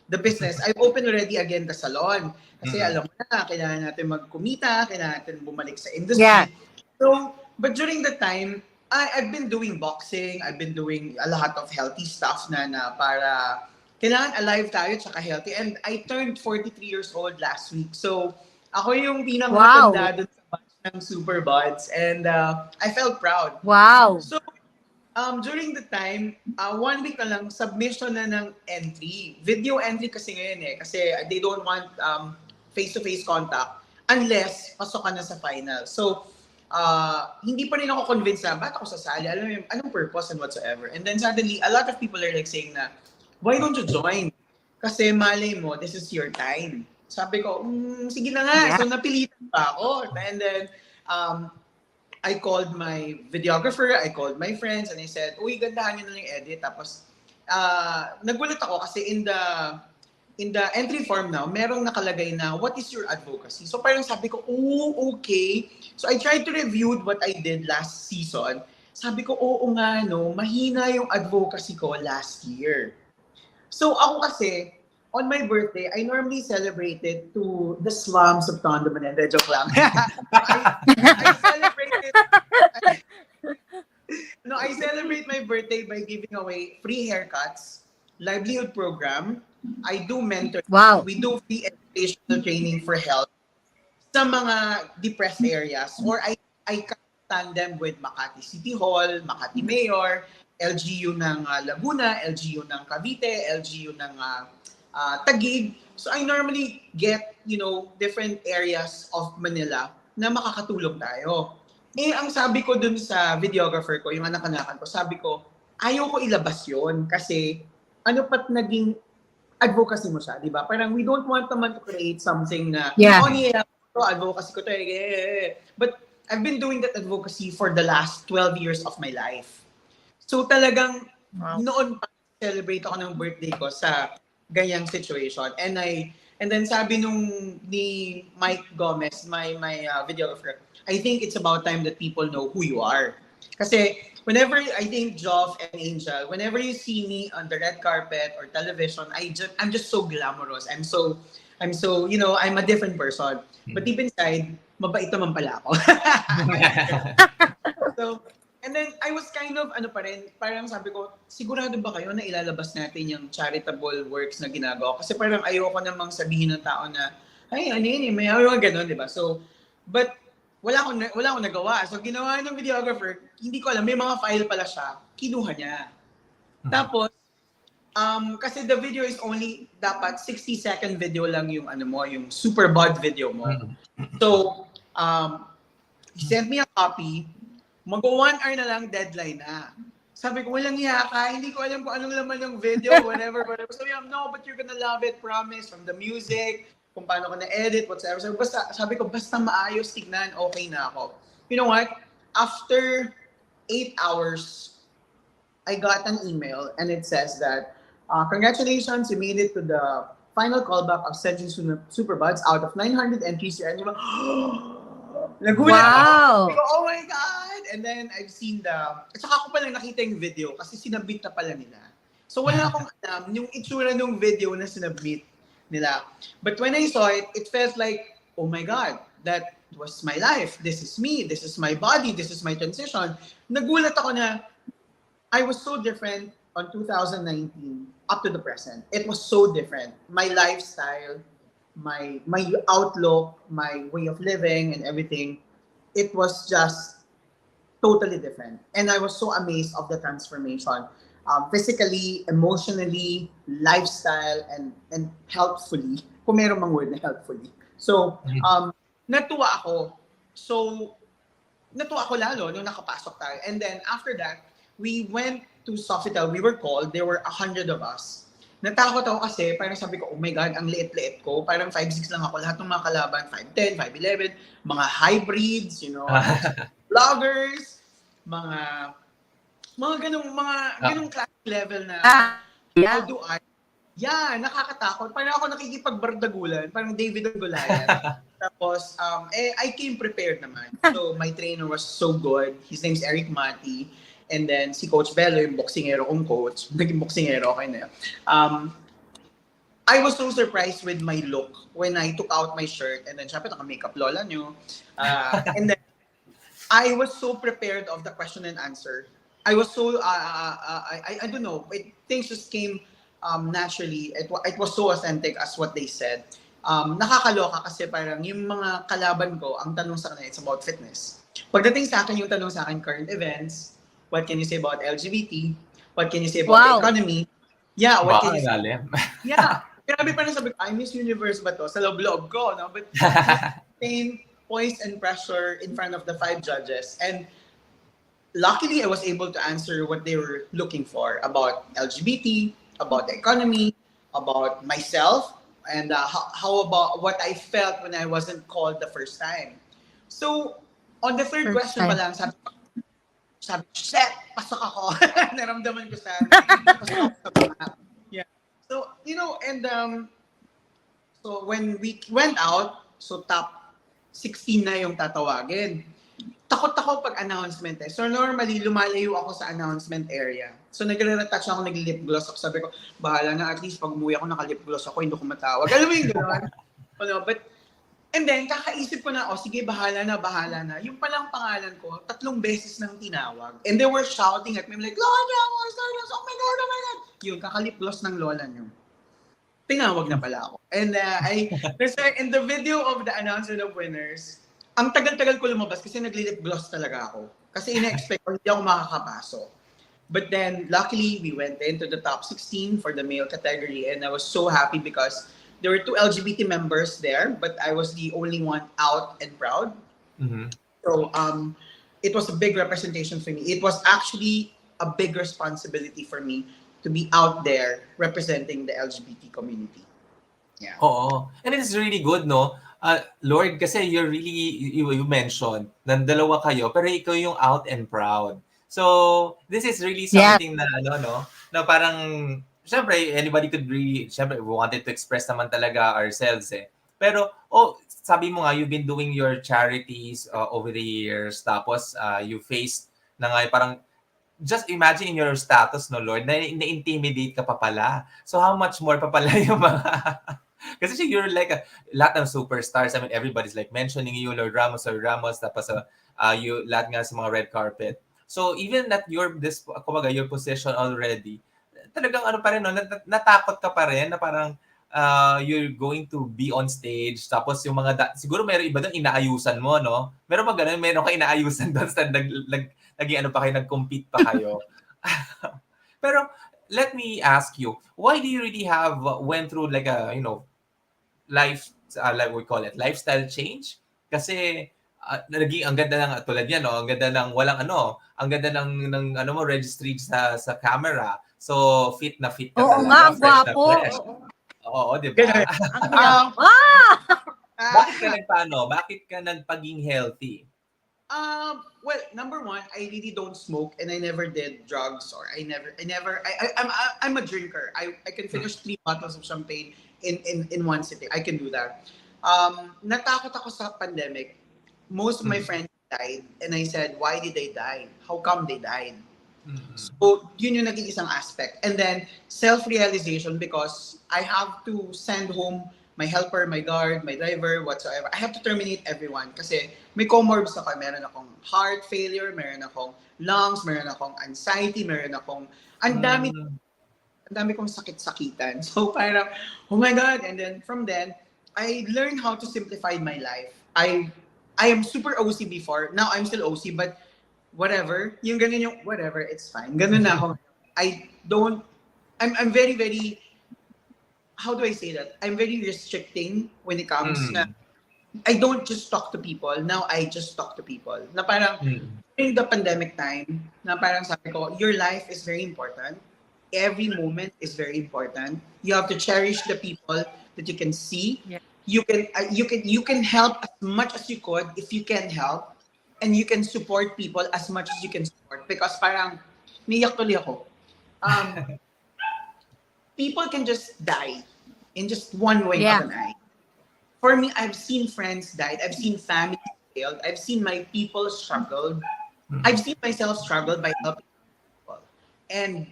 the business, I've opened already again the salon. Kasi alam mo na, kailangan natin magkumita, kailangan natin bumalik sa industry. Yeah. So, but during the time, I've been doing boxing, I've been doing a lot of healthy stuff na para kailangan alive tayo tsaka healthy. And I turned 43 years old last week. So, ako yung pinakamatanda dun sa batch ng SuperBods. And I felt proud. Wow. So, during the time, 1 week na lang, submission na ng entry. Video entry kasi ngayon kasi they don't want face-to-face contact unless pasok ka na sa final. So, hindi pa rin ako convinced na, ba't ako sasali? Alam mo, anong purpose and whatsoever. And then suddenly, a lot of people are like saying na, why don't you join? Kasi malay mo, this is your time. Sabi ko, sige na nga. So, napilitan pa ako. And then, I called my videographer, I called my friends, and I said, uy, gandahan nyo na yung edit. Tapos, nagulat ako kasi in the entry form now, merong nakalagay na, what is your advocacy? So parang sabi ko, okay. So I tried to review what I did last season. Sabi ko, oo nga, mahina yung advocacy ko last year. So ako kasi, on my birthday, I normally celebrated to the slums of Tondo, Manila. Joke lang. I celebrated... I celebrate my birthday by giving away free haircuts, livelihood program. I do mentor. Wow. We do free educational training for health sa mga depressed areas. Or I tandem with Makati City Hall, Makati Mayor, LGU ng Laguna, LGU ng Cavite, LGU ng Taguig. So I normally get, different areas of Manila na makakatulong tayo. Ang sabi ko dun sa videographer ko, yung anak-anakan ko, sabi ko, ayaw ko ilabas yon kasi ano pat naging advocacy mo siya, di ba? Parang we don't want naman to create something na, advocacy ko to But I've been doing that advocacy for the last 12 years of my life. So talagang noon pa celebrate ako ng birthday ko sa ganyang situation. And then sabi ni Mike Gomez, my videographer, I think it's about time that people know who you are. Kasi whenever, I think Joff and Angel, whenever you see me on the red carpet or television, I'm just so glamorous. I'm so, I'm a different person. But deep inside, mabait naman pala ako. So, and then I was kind of, parang sabi ko, sigurado ba kayo na ilalabas natin yung charitable works na ginagawa? Kasi parang ayoko namang sabihin ng tao na ay, ano yun, may mga ganun, di ba? So, but, wala akong nagawa. So, ginawa ng videographer, hindi ko alam, may mga file pala siya, kinuha niya. Tapos, kasi the video is only, dapat 60-second video lang yung, yung SuperBod video mo. So, he sent me a copy, mag-1 hour na lang deadline na. Sabi ko, walang hiya ka, hindi ko alam kung anong laman ng video, whatever. Sabi ko, no, but you're gonna love it, promise, from the music, kung paano ko na-edit, whatsoever. Sabi ko, basta maayos, tignan, okay na ako. You know what? After 8 hours, I got an email and it says that, congratulations, you made it to the final callback of Century SuperBods out of 900 entries. And you're like, nagulat ako. Oh my God! And then I've seen at saka ko palang nakita yung video kasi sinabit na pala nila. So wala akong alam yung itsura ng video na sinabit nila. But when I saw it, it felt like, oh my God, that was my life. This is me. This is my body. This is my transition. Nagulat ako na I was so different on 2019 up to the present. It was so different. My lifestyle, my outlook, my way of living and everything, it was just totally different. And I was so amazed of the transformation. Physically, emotionally, lifestyle, and healthfully. Kung meron mang word na healthfully. So, natuwa ako. So, natuwa ako lalo nung nakapasok tayo. And then, after that, we went to Sofitel. We were called. There were 100 of us. Natakot ako kasi, parang sabi ko, oh my God, ang liit-liit ko. Parang 5'6" lang ako. Lahat ng mga kalaban, 5'10", 5'11", mga hybrids, vloggers, mga ganung class level na how do I? Yeah, nakakatakot. Parang ako nakikipagbardagulan, parang David and Goliath. Tapos, I came prepared naman. So, my trainer was so good. His name's Eric Mati. And then, si Coach Bello, yung boxingero kong coach. Naging boxingero, okay na yun. I was so surprised with my look when I took out my shirt. And then, syempre, naka-makeup lola nyo. And then, I was so prepared of the question and answer. I was so, I don't know, things just came naturally. It was so authentic as what they said. Nakakaloka kasi parang yung mga kalaban ko, ang tanong sa kanila, it's about fitness. Pagdating sa akin, yung tanong sa akin, current events, what can you say about LGBT? What can you say about the economy? Yeah, what can you say? Yeah, grabe pa na sabi ko, I Miss Universe ba to? Sa loob-loob ko, no? But same poise and pressure in front of the 5 judges. And luckily, I was able to answer what they were looking for about LGBT, about the economy, about myself, and how about what I felt when I wasn't called the first time. So, on the third question pa lang, sabi ko, set, pasok ako. Naramdaman ko sa yeah. So, and so when we went out, so top 16 na yung tatawagin. Takot ako pag announcement eh. So normally, lumalayo ako sa announcement area. So nagre-retouch ako, nag-lip gloss ako. Sabi ko, bahala na, at least pag umuwi ako, naka-lip gloss ako, hindi ko matawag. Alam mo yung gano'n? But, and then, kakaisip ko na, sige, bahala na. Yung palang pangalan ko, 3 beses nang tinawag. And they were shouting at me, like, Lourd Ramos, oh my God, oh my God. Yun, kaka-lip gloss ng lola niyo. Tinawag na pala ako. And in the video of the announcement of winners, ang tagal-tagal ko lumabas kasi nagli-lip gloss talaga ako. Kasi ina-expect ko hindi ako makakapasok. But then, luckily, we went into the top 16 for the male category. And I was so happy because there were 2 LGBT members there, but I was the only one out and proud. Mm-hmm. So it was a big representation for me. It was actually a big responsibility for me to be out there representing the LGBT community. Yeah. Oo. And it's really good, no? Lourd, kasi you mentioned na dalawa kayo, pero ikaw yung out and proud. So, this is really something na, na parang, syempre, anybody could really, syempre, we wanted to express naman talaga ourselves eh. Pero, sabi mo nga, you've been doing your charities over the years, tapos you faced na nga, parang, just imagine in your status, no, Lourd, na-intimidate ka pa pala. So, how much more pa pala yung mga... Kasi you're like lahat ng superstars. I mean, everybody's like mentioning you, Lourd Ramos, tapos you lahat nga sa mga red carpet. So even at your position already, talagang pa rin, no, natakot ka pa rin na parang, you're going to be on stage, tapos yung mga, siguro meron iba doon inaayusan mo, no? Meron ba ganun? Meron ka inaayusan doon, naging ano pa kayo, nag-compete pa kayo. Pero, let me ask you, why do you really have, went through like a, life, like we call it, lifestyle change? Kasi, naging ang ganda ng tulad yan, no? Ang ganda ng walang ang ganda ng ano mo registry sa camera. So fit na fit ka Oo talaga, nga, ang fresh na gwapo. fresh. Oo, di ba? Bakit ka nagpaging healthy? Well, number one, I really don't smoke and I never did drugs or I'm a drinker. I can finish 3 bottles of champagne in one sitting. I can do that. Natakot ako sa pandemic. Most of my friends died and I said, why did they die? How come they died? So, yun yung naging isang aspect. And then, self-realization because I have to send home my helper, my guard, my driver, whatsoever. I have to terminate everyone kasi may comorbs ako. Meron akong heart failure, meron akong lungs, meron akong anxiety, meron akong ang dami kong sakit-sakitan. So, parang, oh my God. And then, from then, I learned how to simplify my life. I am super OC before. Now I'm still OC, but whatever. Yung ganun yung whatever, it's fine. Ganun na ako. I'm very, very, how do I say that? I'm very restricting when it comes na I don't just talk to people. Now I just talk to people. Na parang during the pandemic time, na parang sabi ko, your life is very important. Every moment is very important. You have to cherish the people that you can see. Yeah. You can help as much as you could if you can help, and you can support people as much as you can support because parang niyak tuloy ako. People can just die in just one wink of an eye. For me, I've seen friends die. I've seen families failed. I've seen my people struggled. I've seen myself struggle by helping people, and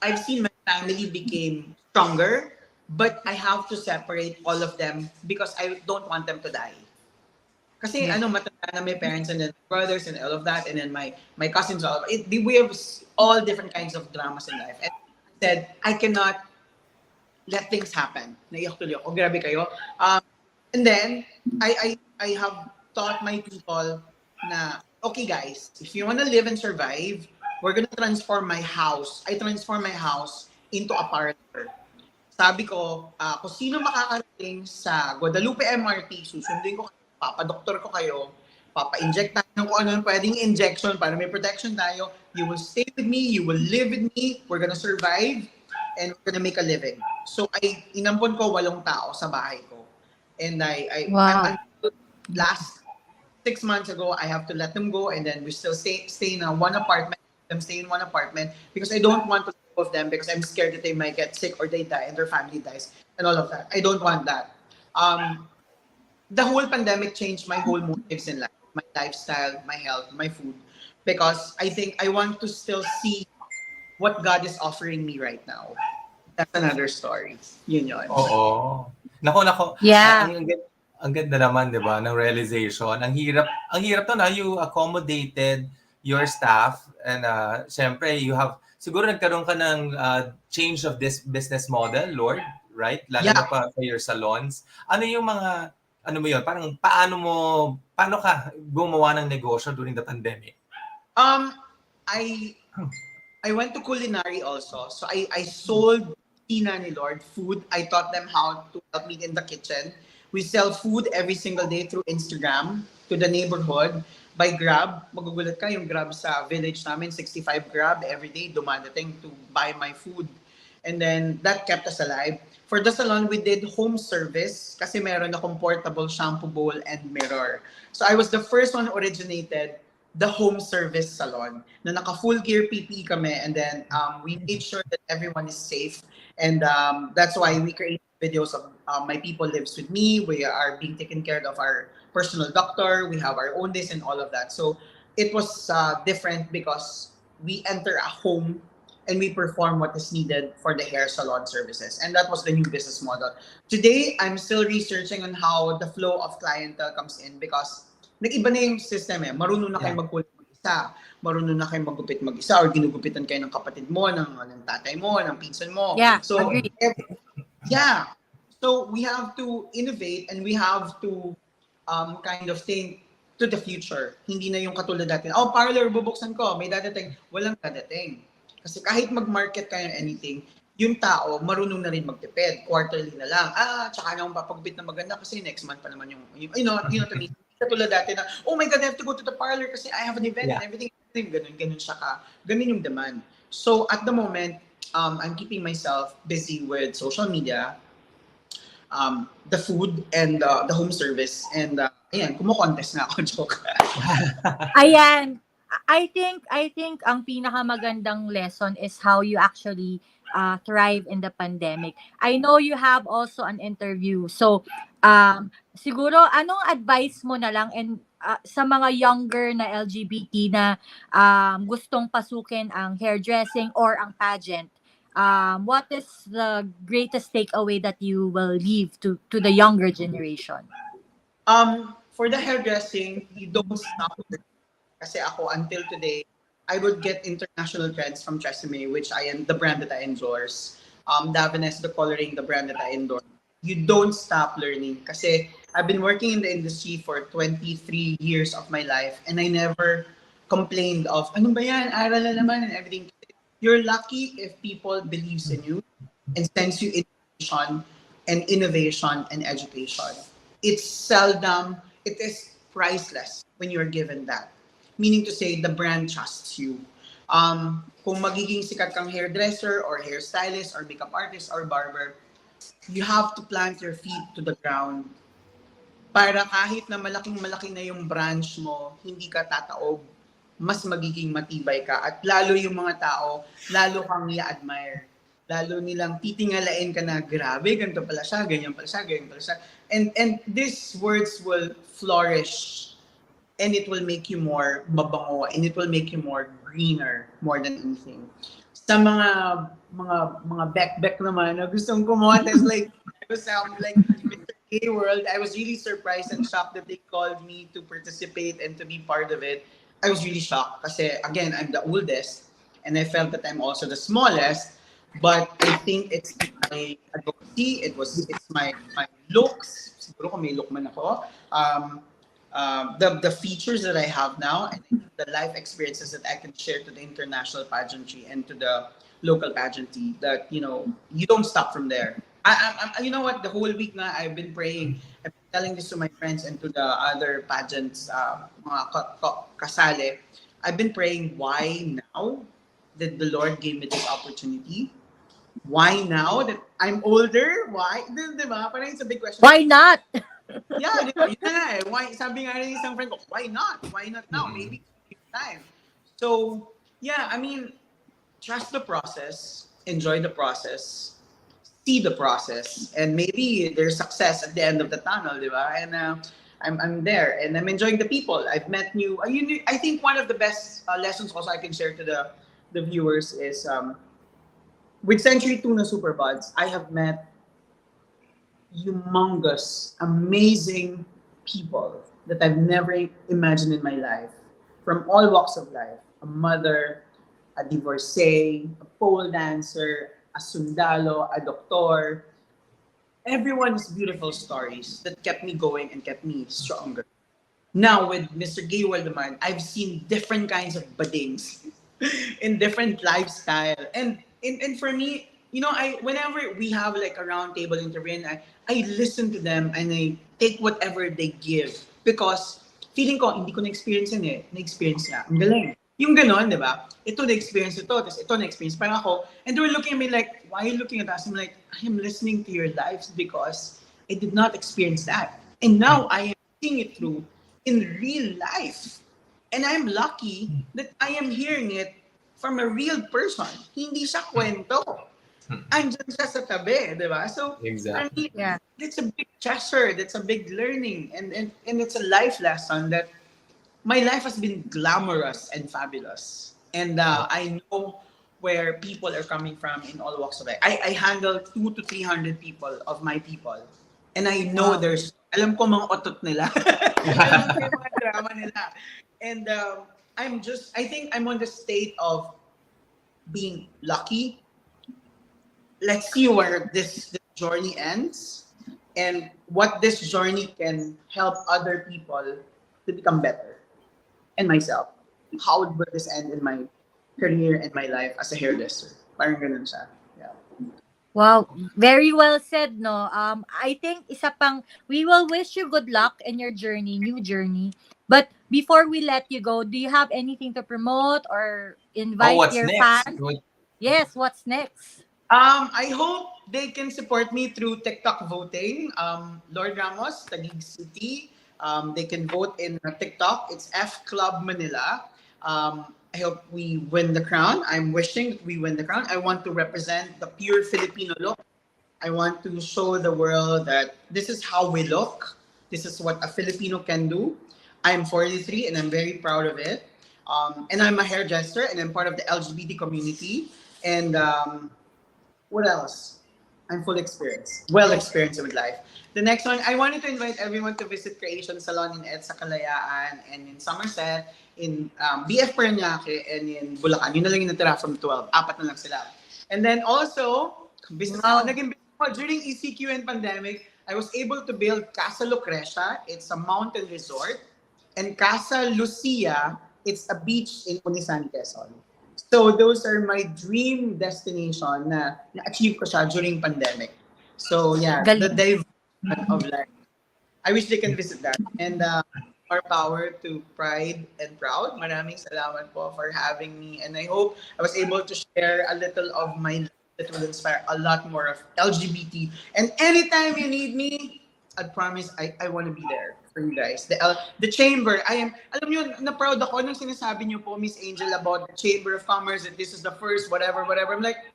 I've seen my family became stronger. But I have to separate all of them because I don't want them to die. Kasi matanda na my parents and then brothers and all of that and then my cousins we have all different kinds of dramas in life. And I said, I cannot let things happen. Naiyak tuloy ako. Grabe kayo. And then I have taught my people na okay guys, if you want to live and survive, we're gonna transform my house. I transform my house into a parlor. Sabi ko, kung sino makakarating sa Guadalupe MRT, susundin ko kayo, papadoktor ko kayo, papa-inject tayo ng kung ano pwedeng injection para may protection tayo. You will stay with me, you will live with me, we're gonna survive, and we're gonna make a living. So, inampon ko 8 tao sa bahay ko. And last 6 months ago, I have to let them go, and then we still stay in one apartment, because I don't want to of them because I'm scared that they might get sick or they die and their family dies and all of that. I don't want that. The whole pandemic changed my whole motives in life, my lifestyle, my health, my food, because I think I want to still see what God is offering me right now. That's another story. Yun. Oo. Nako. Yeah. Ang ganda naman, di ba, ng realization. Ang hirap to na you accommodated your staff and syempre you have siguro nagkaroon ka ng change of this business model, Lourd, right? Lalo na pa sa your salons. Ano yung mga, parang paano ka gumawa ng negosyo during the pandemic? I went to culinary also. So I sold Tina ni Lourd food. I taught them how to help me in the kitchen. We sell food every single day through Instagram to the neighborhood. By Grab, magugulat ka, yung Grab sa village namin, 65 Grab every day, dumadating to buy my food. And then, that kept us alive. For the salon, we did home service kasi meron akong portable shampoo bowl and mirror. So, I was the first one who originated the home service salon na naka-full gear PPE kami and then we made sure that everyone is safe. And that's why we created videos of my people lives with me. We are being taken care of our personal doctor. We have our own this and all of that. So it was different because we enter a home and we perform what is needed for the hair salon services. And that was the new business model. Today, I'm still researching on how the flow of clientele comes in because nag-iba na yung system eh. Marunong na kayo magkulit mag-isa. Marunong na kayo maggupit mag-isa or ginugupitan kayo ng kapatid mo, ng tatay mo, ng pinsan mo. Yeah, so, agreed. So we have to innovate and we have to kind of think to the future. Hindi na yung katulad natin, oh, parlor, bubuksan ko, may dadating. Walang dadating. Kasi kahit mag-market kayo anything, yung tao, marunong na rin magtipid. Quarterly na lang. Tsaka na akong papagbit na maganda kasi next month pa naman yung you know what I mean? Katulad dati na, oh my God, I have to go to the parlor kasi I have an event and everything. Ganun siya ka. Ganun yung demand. So at the moment, I'm keeping myself busy with social media, the food, and the home service. And ayan, kumo-contest na ako, joke. Ayan. I think ang pinakamagandang lesson is how you actually thrive in the pandemic. I know you have also an interview. So, siguro, anong advice mo na lang and sa mga younger na LGBT na gustong pasukin ang hairdressing or ang pageant? What is the greatest takeaway that you will leave to the younger generation? For the hairdressing, you don't stop. Kasi ako, until today, I would get international trends from Tresemme, which I am the brand that I endorse. Davines, the coloring, the brand that I endorse. You don't stop learning. Kasi I've been working in the industry for 23 years of my life and I never complained of, ano ba yan, aral na naman and everything. You're lucky if people believes in you and sends you innovation and education. It's seldom, it is priceless when you're given that. Meaning to say, the brand trusts you. Kung magiging sikat kang hairdresser or hairstylist or makeup artist or barber, you have to plant your feet to the ground para kahit na malaking-malaki na yung branch mo, hindi ka tataob, mas magiging matibay ka. At lalo yung mga tao, lalo kang i-admire. Lalo nilang titingalain ka na, grabe, ganito pala siya, ganyan pala siya, ganyan pala siya. And these words will flourish. And it will make you more mabango, and it will make you more greener more than anything. Sa mga back naman na gustong kumontes like Mr. K World, I was really surprised and shocked that they called me to participate and to be part of it. I was really shocked kasi again, I'm the oldest and I felt that I'm also the smallest, but I think it's my ability, it's my looks. Siguro kung may look man ako. The features that I have now and the life experiences that I can share to the international pageantry and to the local pageantry, that you don't stop from there. You know what, the whole week na I've been praying, I've been telling this to my friends and to the other pageants, mga kasali. I've been praying, why now that the Lord gave me this opportunity? Why now that I'm older? Why? Diba? Parang it's a big question. Why not? Yeah, yun na eh. Why, sabi nga rin isang friend ko, why not? Why not now? Maybe it's time. So, yeah, I mean, trust the process, enjoy the process, see the process, and maybe there's success at the end of the tunnel, di ba? And I'm there, and I'm enjoying the people. I've met new, I think one of the best lessons also I can share to the viewers is, with Century SuperBods, I have met humongous, amazing people that I've never imagined in my life, from all walks of life. A mother, a divorcee, a pole dancer, a sundalo, a doctor. Everyone's beautiful stories that kept me going and kept me stronger. Now with Mr. Gaywal naman, I've seen different kinds of badings in different lifestyle. And for me, whenever we have like a round table interview, I listen to them and I take whatever they give. Because feeling ko, hindi ko na-experience yun eh. Na-experience niya. Ang galing. Yung ganon, di ba? Ito na-experience ito, tapos ito na-experience. Parang ako, and they were looking at me like, why are you looking at us? I'm like, I am listening to your lives because I did not experience that. And now I am seeing it through in real life. And I'm lucky that I am hearing it from a real person. Hindi siya kwento. Andyan siya sa tabi, di ba? So, exactly. I mean, it's a big treasure, that's a big learning, and it's a life lesson that my life has been glamorous and fabulous. And I know where people are coming from in all walks of life. I handle 200 to 300 people of my people. And I know alam ko mga otot nila. Alam ko yung mga drama nila. And I think I'm on the state of being lucky. Let's see where this journey ends. and what this journey can help other people to become better, and myself. How would this end in my career and my life as a hairdresser? Parang ganun siya. Yeah. Wow, very well said, no? I think isa pang, we will wish you good luck in your journey, new journey. But before we let you go, do you have anything to promote or Oh, invite what's your next? fans? Yes, what's next? I hope they can support me through TikTok voting. Lourd Ramos, Taguig City. They can vote in TikTok. It's F Club Manila. I hope we win the crown. I'm wishing we win the crown. I want to represent the pure Filipino look. I want to show the world that this is how we look. This is what a Filipino can do. I'm 43 and I'm very proud of it. And I'm a hairdresser and I'm part of the LGBT community. And what else? I'm full experience. Well experienced with life. The next one, I wanted to invite everyone to visit Creation Salon in EDSA Kalayaan and in Somerset, in BF Parañaque, and in Bulacan. Yun na lang yung natira from 12. Apat na lang sila. And then also, business naging business ko. During ECQ and pandemic, I was able to build Casa Lucrecia. It's a mountain resort. And Casa Lucia, it's a beach in Unisan, Quezon. So those are my dream destination na na-achieve ko siya during pandemic. So yeah, the diversity of life. I wish they can visit that. And more power to Pride and Proud. Maraming salamat po for having me. And I hope I was able to share a little of my life that will inspire a lot more of LGBT. And anytime you need me, I promise I want to be there for you guys. The chamber, alam niyo, na-proud ako nung sinasabi niyo po, Miss Angel, about the Chamber of Commerce, that this is the first whatever. I'm like,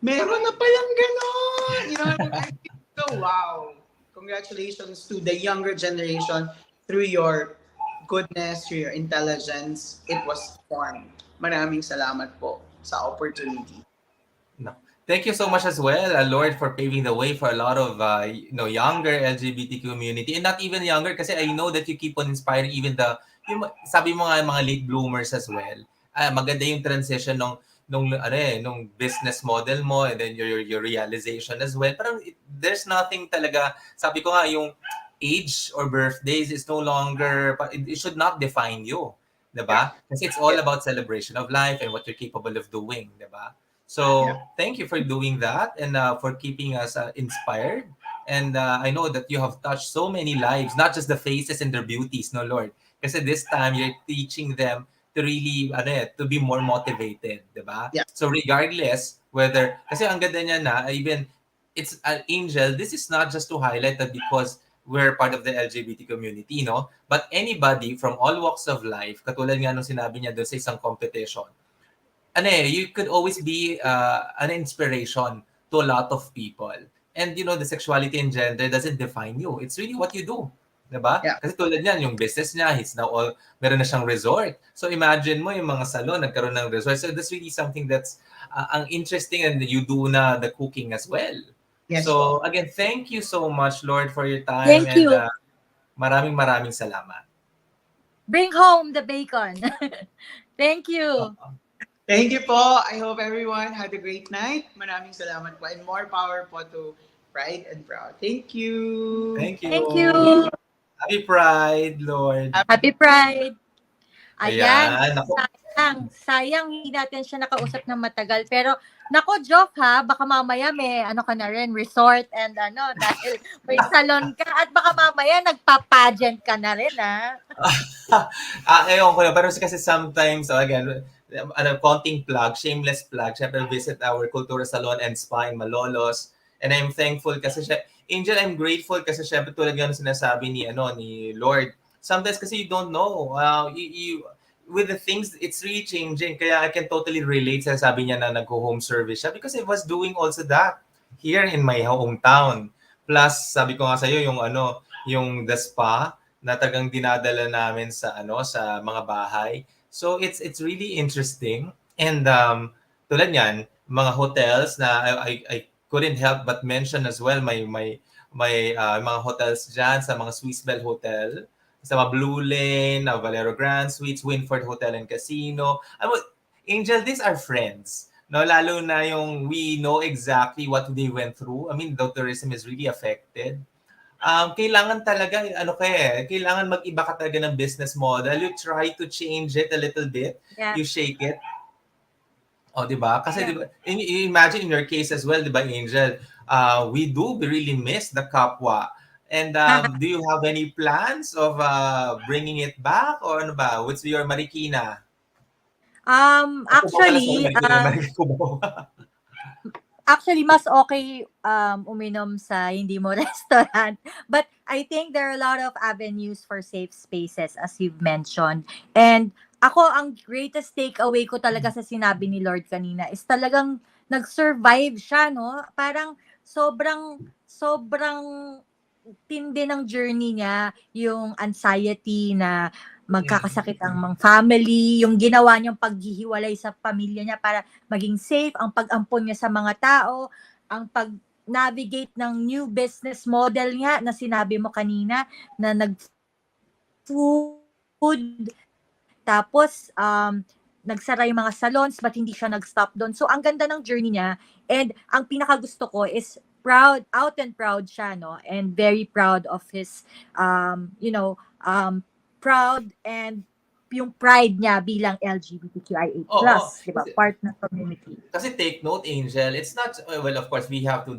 meron na palang ganon! You know, I feel so wow. Congratulations to the younger generation. Through your goodness, through your intelligence, it was formed. Maraming salamat po sa opportunity. No. Thank you so much as well, Lourd, for paving the way for a lot of younger LGBT community, and not even younger, kasi I know that you keep on inspiring even sabi mo nga mga late bloomers as well. Maganda yung transition nung business model mo, and then your realization as well. Parang there's nothing talaga, sabi ko nga, yung age or birthdays is no longer, it should not define you, diba? Kasi it's all about celebration of life and what you're capable of doing, diba? So thank you for doing that and for keeping us inspired. And I know that you have touched so many lives, not just the faces and their beauties, no, Lord. Kasi this time you're teaching them to really, to be more motivated, diba? Yeah. So regardless whether, kasi ang ganda niya na, even it's an Angel, this is not just to highlight that because we're part of the LGBT community, no? But anybody from all walks of life, katulad nga nung sinabi niya doon sa isang competition, you could always be an inspiration to a lot of people. And the sexuality and gender doesn't define you. It's really what you do. Diba? Yeah. Kasi tulad niyan, yung business niya, meron na siyang resort. So imagine mo yung mga salon, nagkaroon ng resort. So that's really something that's ang interesting, and you do na the cooking as well. Yes. So again, thank you so much, Lourd, for your time. Thank you. Maraming salamat. Bring home the bacon. Thank you. Thank you po. I hope everyone had a great night. Maraming salamat po. And more power po to Pride and Proud. Thank you. Thank you. Thank you. Happy Pride, Lord. Happy Pride. Ayan. Sayang hindi natin siya nakausap ng matagal. Pero, nako, Joff ha, baka mamaya may ka na rin, resort and dahil may salon ka, at baka mamaya nagpa-pageant ka na rin ha. Ewan ko na, pero kasi sometimes, again, konting plug, shameless plug, syempre visit our Kultura Salon and Spa in Malolos. And I'm thankful kasi Angel, I'm grateful kasi syempre tulad nga ng sinasabi ni Lourd. Sometimes kasi you don't know. You with the things, it's really changing. Kaya I can totally relate sa sabi niya na nag-home service siya because I was doing also that here in my hometown. Plus, sabi ko nga sa'yo, yung the spa na tagang dinadala namin sa mga bahay. So it's really interesting. And tulad niyan, mga hotels na I couldn't help but mention as well my mga hotels dyan sa mga Swiss Bell Hotel, sa mga Blue Lane, Valero Grand Suites, Winford Hotel and Casino. Angel, these are friends. No, lalo na yung we know exactly what they went through. I mean, the tourism is really affected. Kailangan talaga, kailangan mag-iba ka talaga ng business model. You try to change it a little bit. Yeah. You shake it. O, di ba? Kasi, diba, imagine in your case as well, di ba, Angel, we do really miss the kapwa. And do you have any plans of bringing it back? Or ano ba? What's your Marikina? Actually, mas okay uminom sa hindi mo restaurant. But I think there are a lot of avenues for safe spaces, as you've mentioned. And ako, ang greatest takeaway ko talaga sa sinabi ni Lourd kanina is talagang nag-survive siya, no? Parang sobrang tindi ng journey niya, yung anxiety na magkakasakit ang mga family, yung ginawa niyang paghihiwalay sa pamilya niya para maging safe, ang pag-ampon niya sa mga tao, ang pag-navigate ng new business model niya na sinabi mo kanina na nag-food, tapos nagsara yung mga salons but hindi siya nag-stop doon. So ang ganda ng journey niya, and ang pinakagusto ko is out and proud siya, no? And very proud of his proud and yung pride niya bilang LGBTQIA+, diba? Part ng community. Kasi take note, Angel, it's not, well, of course, we have to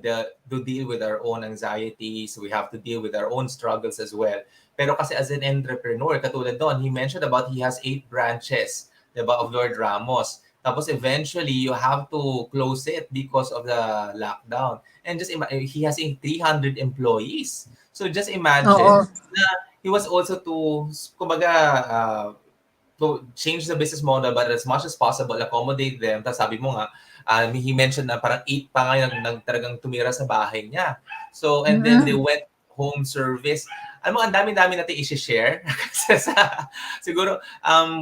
deal with our own anxieties, we have to deal with our own struggles as well. Pero kasi as an entrepreneur, katulad doon, he mentioned about he has 8 branches, diba, of Lourd Ramos. Tapos eventually, you have to close it because of the lockdown. And just he has 300 employees. So just imagine na he was also to change the business model, but as much as possible, accommodate them. Tapos sabi mo nga, he mentioned na parang 8 pa ngayon talagang tumira sa bahay niya. So, and then they went home service. Alam mo, ang dami-dami natin i-share. Kasi siguro,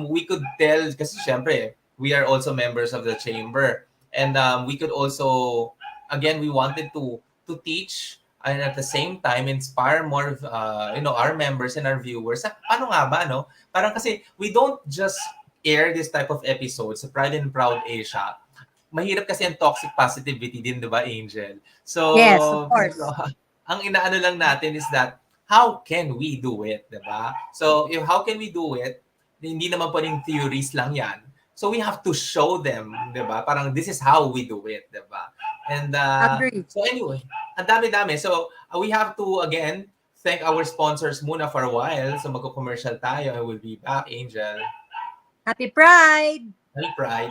we could tell, kasi syempre, we are also members of the chamber. And we could also, again, we wanted to teach and at the same time inspire more our members and our viewers. Paano nga ba, no? Parang kasi we don't just air this type of episodes sa Pride and Proud Asia. Mahirap kasi ang toxic positivity din, di ba, Angel? So, yes, of course. Ang inaano lang natin is that how can we do it, di ba? So, how can we do it? Hindi naman pwedeng theories lang yan. So we have to show them, di ba? Parang this is how we do it, di ba? And so anyway, ang dami-dami. So we have to, again, thank our sponsors muna for a while. So magko-commercial tayo. I will be back, Angel. Happy Pride! Happy Pride!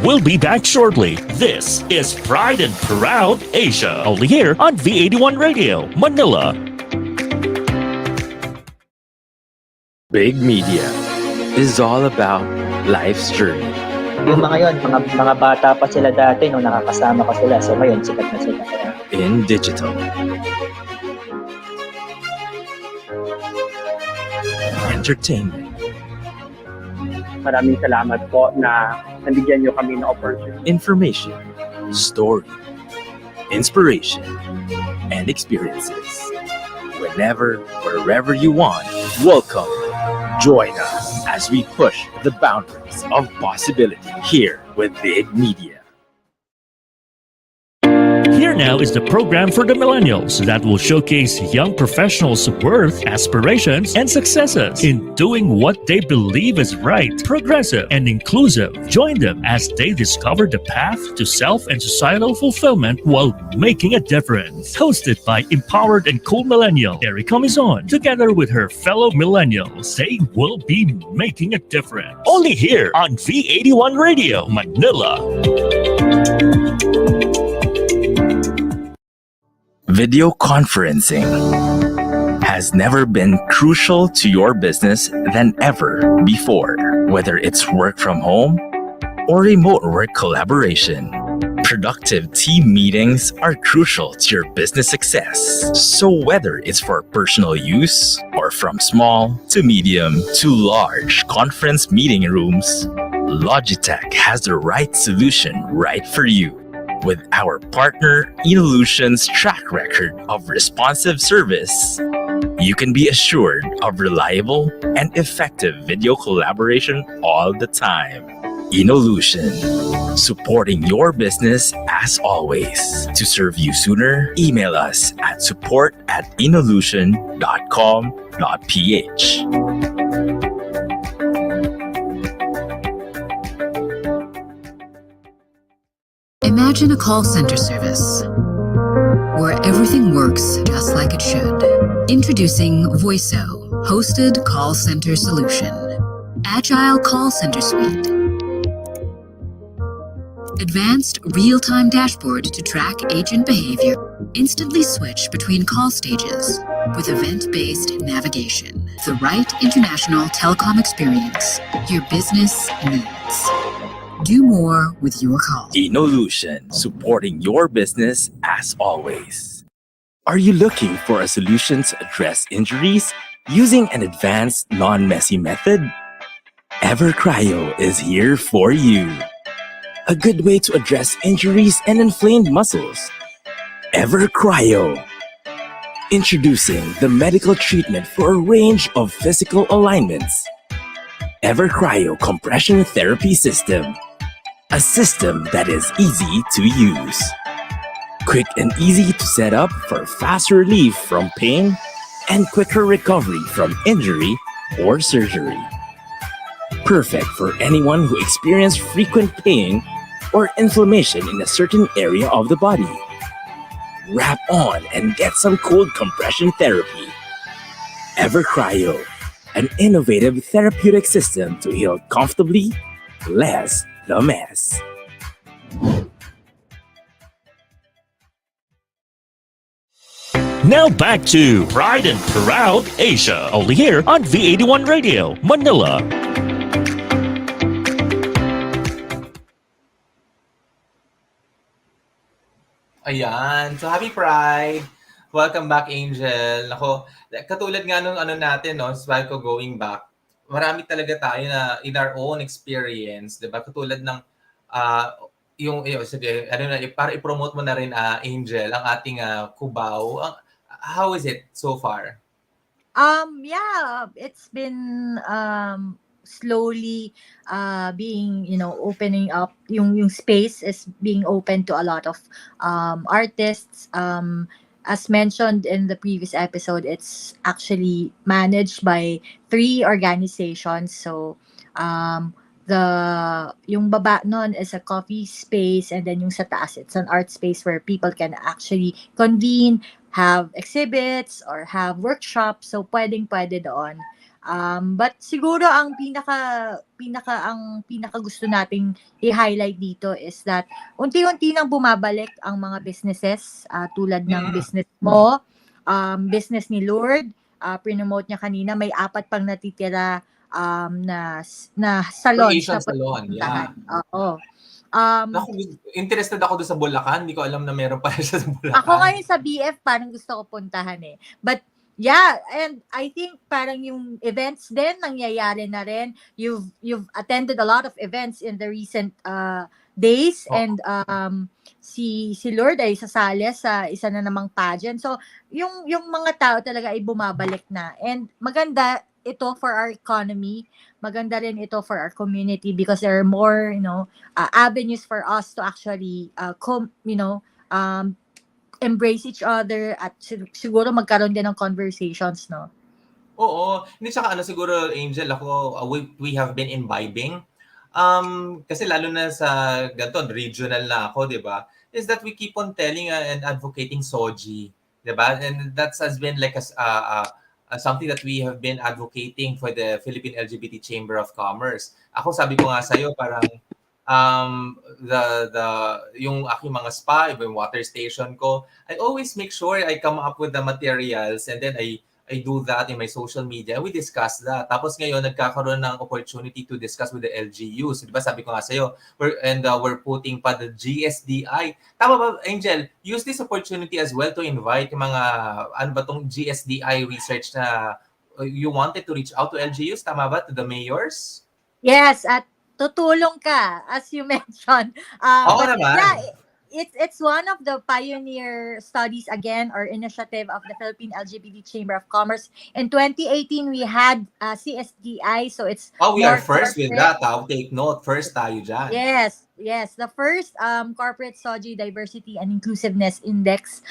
We'll be back shortly. This is Pride and Proud Asia, only here on V81 Radio, Manila. Big Media is all about life's journey. Yung mga yun, mga bata pa sila dati nung nakakasama ko sila. So ngayon, sikat na sila. In digital. Entertainment. Maraming salamat po na nabigyan nyo kami ng opportunity. Information, story, inspiration, and experiences. Whenever, wherever you want, welcome. Join us as we push the boundaries of possibility here with Big Media. Here now is the program for the millennials that will showcase young professionals' worth, aspirations, and successes in doing what they believe is right, progressive, and inclusive. Join them as they discover the path to self and societal fulfillment while making a difference. Hosted by empowered and cool millennial Erica Mizon, together with her fellow millennials, they will be making a difference. Only here on V81 Radio, Manila. Video conferencing has never been crucial to your business than ever before, whether it's work from home or remote work collaboration. Productive team meetings are crucial to your business success. So whether it's for personal use or from small to medium to large conference meeting rooms, Logitech has the right solution right for you. With our partner Evolution's track record of responsive service, you can be assured of reliable and effective video collaboration all the time. Inolution, supporting your business as always. To serve you sooner, email us at support@inolution.com.ph. Imagine a call center service where everything works just like it should. Introducing Voiso, hosted call center solution. Agile call center suite. Advanced real-time dashboard to track agent behavior. Instantly switch between call stages with event-based navigation. The right international telecom experience your business needs. Do more with your call. Inolution, supporting your business as always. Are you looking for a solution to address injuries using an advanced, non-messy method? EverCryo is here for you. A good way to address injuries and inflamed muscles. EverCryo. Introducing the medical treatment for a range of physical alignments. EverCryo Compression Therapy System. A system that is easy to use. Quick and easy to set up for fast relief from pain and quicker recovery from injury or surgery. Perfect for anyone who experiences frequent pain or inflammation in a certain area of the body. Wrap on and get some cold compression therapy. EverCryo, an innovative therapeutic system to heal comfortably, less the mess. Now back to Pride and Proud Asia, only here on V81 Radio, Manila. Ayan. So, happy Pride! Welcome back, Angel. Ako, katulad nga nung ano natin, no, Spalco going back, marami talaga tayo na in our own experience, di ba? Katulad ng, sige, ano na, para i-promote mo na rin, Angel, ang ating Cubao. How is it so far? Yeah, it's been slowly being, opening up. Yung space is being open to a lot of artists. As mentioned in the previous episode, it's actually managed by 3 organizations. So yung baba nun is a coffee space, and then yung sa taas, it's an art space where people can actually convene, have exhibits, or have workshops. So pwede doon. But siguro ang pinaka gusto nating i-highlight dito is that unti-unti nang bumabalik ang mga businesses, tulad ng business mo, business ni Lourd, promote niya kanina, may 4 pang natitira na salon. Asian salon, yeah. Oo. Interested ako doon sa Bulacan. Hindi ko alam na meron pala siya sa Bulacan. Ako ngayon sa BF, parang gusto ko puntahan eh. But yeah, and I think parang yung events din nangyayari na rin. You've attended a lot of events in the recent days, and si Lourd ay sasali sa isa na namang pageant. So yung mga tao talaga ay bumabalik na, and maganda ito for our economy. Maganda rin ito for our community because there are more, avenues for us to actually embrace each other, at siguro magkaroon din ng conversations, no? Oo. Hindi, saka siguro, Angel, we have been imbibing. Kasi lalo na sa ganito, regional na ako, di ba? Is that we keep on telling and advocating SOGI, di ba? And that has been like something that we have been advocating for the Philippine LGBT Chamber of Commerce. Ako, sabi ko nga sa'yo, parang yung aking mga spa, yung water station ko, I always make sure I come up with the materials, and then I do that in my social media. We discuss that. Tapos ngayon, nagkakaroon ng opportunity to discuss with the LGUs. Diba, sabi ko nga sa'yo, we're putting pa the GSDI. Tama ba, Angel? Use this opportunity as well to invite yung mga, tong GSDI research na you wanted to reach out to LGUs, tama ba? To the mayors? Yes, at tutulong ka, as you mentioned. Oo naman. it's one of the pioneer studies again or initiative of the Philippine LGBT Chamber of Commerce. In 2018, we had CSDI, so it's Oh, we are more first with corporate. that. Take note. First tayo dyan. Yes. The first corporate SOGI Diversity and Inclusiveness Index.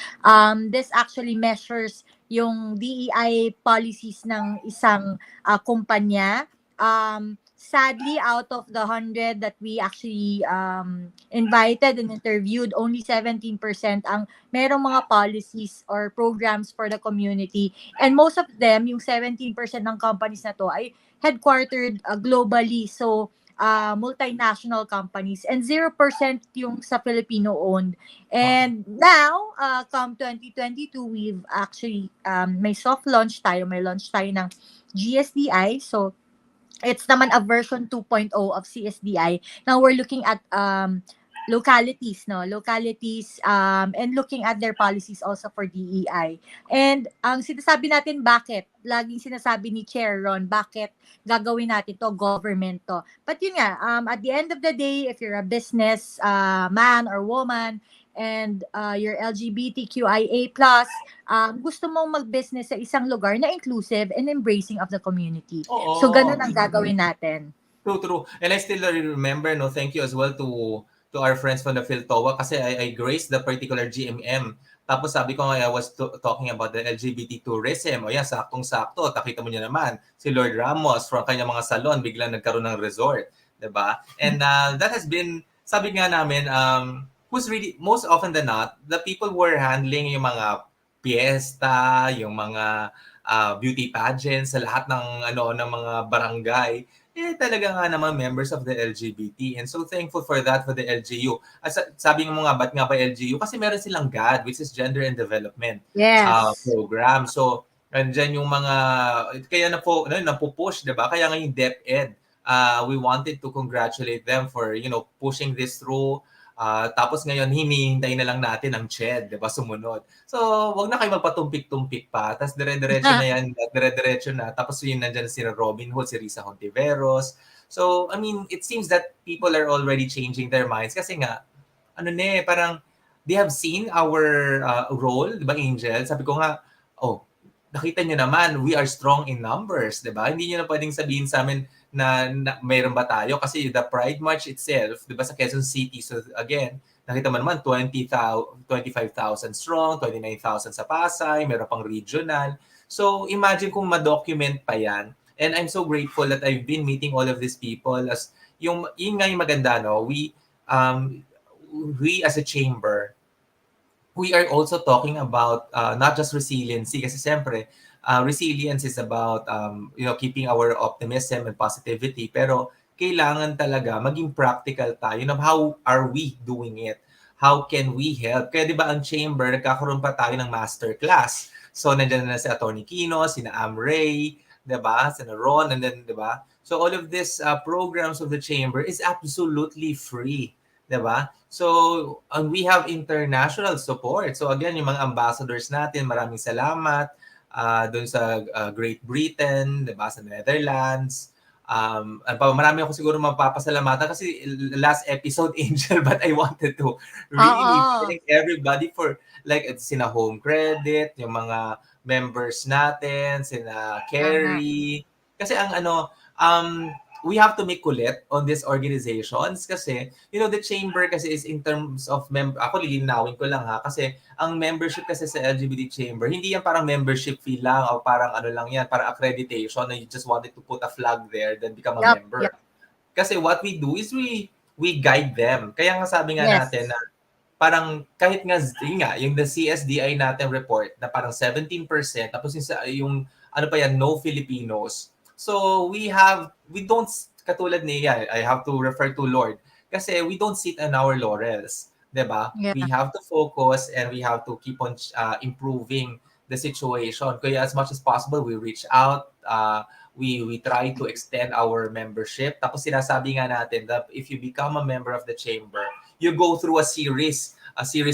This actually measures yung DEI policies ng isang kumpanya. Sadly, out of the 100 that we actually invited and interviewed, only 17% ang merong mga policies or programs for the community. And most of them, yung 17% ng companies na to ay headquartered globally. So, multinational companies, and 0% yung sa Filipino-owned. And now, come 2022, we've actually may soft launch tayo, may launch tayo ng GSDI. So, it's naman a version 2.0 of CSDI. Now, we're looking at localities, and looking at their policies also for DEI. And ang sinasabi natin, bakit? Laging sinasabi ni Chair Ron, bakit gagawin natin to, government to. But yun nga, at the end of the day, if you're a business man or woman, and you're LGBTQIA+, gusto mong mag-business sa isang lugar na inclusive and embracing of the community. Oo. So, ganun ang gagawin natin. True. And I still remember, thank you as well to our friends from the PhilTowa kasi I graced the particular GMM. Tapos sabi ko I was talking about the LGBT tourism. O yan, saktong-sakto. Takita mo niya naman, si Lourd Ramos from kanyang mga salon, biglang nagkaroon ng resort. Diba? And that has been, sabi nga namin, who's really, most often than not, the people who are handling yung mga fiesta, yung mga beauty pageants sa lahat ng mga barangay, talaga nga naman members of the LGBT. And so thankful for that for the LGU. Sabi mo nga, ba't nga ba LGU? Kasi meron silang GAD, which is Gender and Development program. So, andyan yung mga, kaya napupush, diba? Kaya nga yung DepEd, we wanted to congratulate them for, pushing this through. Tapos ngayon, hinihintay na lang natin ang CHED, di ba, sumunod. So, wag na kayo magpatumpik-tumpik pa. Tapos dire-diretso na yan, dire-diretso na. Tapos yun, nandyan si Robin Hood, si Risa Hontiveros. So, I mean, it seems that people are already changing their minds. Kasi nga, parang they have seen our role, di ba, Angel? Sabi ko nga, nakita nyo naman, we are strong in numbers, di ba? Hindi nyo na pwedeng sabihin sa amin na mayroon ba tayo? Kasi the Pride March itself, di ba, sa Quezon City, so again, nakita mo naman, 25,000 strong, 29,000 sa Pasay, mayroon pang regional. So, imagine kung ma-document pa yan. And I'm so grateful that I've been meeting all of these people. As yun nga yung maganda, we as a chamber, we are also talking about not just resiliency, kasi siyempre, resilience is about keeping our optimism and positivity, pero kailangan talaga maging practical tayo. How are we doing it? How can we help? Kaya di ba ang chamber, nagkakaroon pa tayo ng masterclass. So nandiyan na si Atty. Kino, sina Ray, di ba? Sina Ron, and then di ba? So all of these programs of the chamber is absolutely free. Diba? So, we have international support. So again, yung mga ambassadors natin, maraming salamat. Doon sa Great Britain, diba? Sa Netherlands. Marami ako siguro mapapasalamatan kasi last episode, Angel, but I wanted to really thank everybody for sina Home Credit, yung mga members natin, sina Carrie. Kasi we have to make kulit on these organizations kasi, the chamber kasi is in terms of ako lilinawin ko lang kasi ang membership kasi sa LGBT chamber, hindi yan parang membership fee lang o parang lang yan, parang accreditation na you just wanted to put a flag there then become a member. Kasi what we do is we guide them. Kaya nga sabi nga natin na parang kahit nga yung the CSDI natin report na parang 17%, tapos yung no Filipinos. So we don't, katulad niya, I have to refer to Lourd, kasi we don't sit on our laurels, diba? Yeah. We have to focus and we have to keep on improving the situation. Kaya as much as possible, we reach out, we try to extend our membership. Tapos sinasabi nga natin that if you become a member of the chamber, you go through a series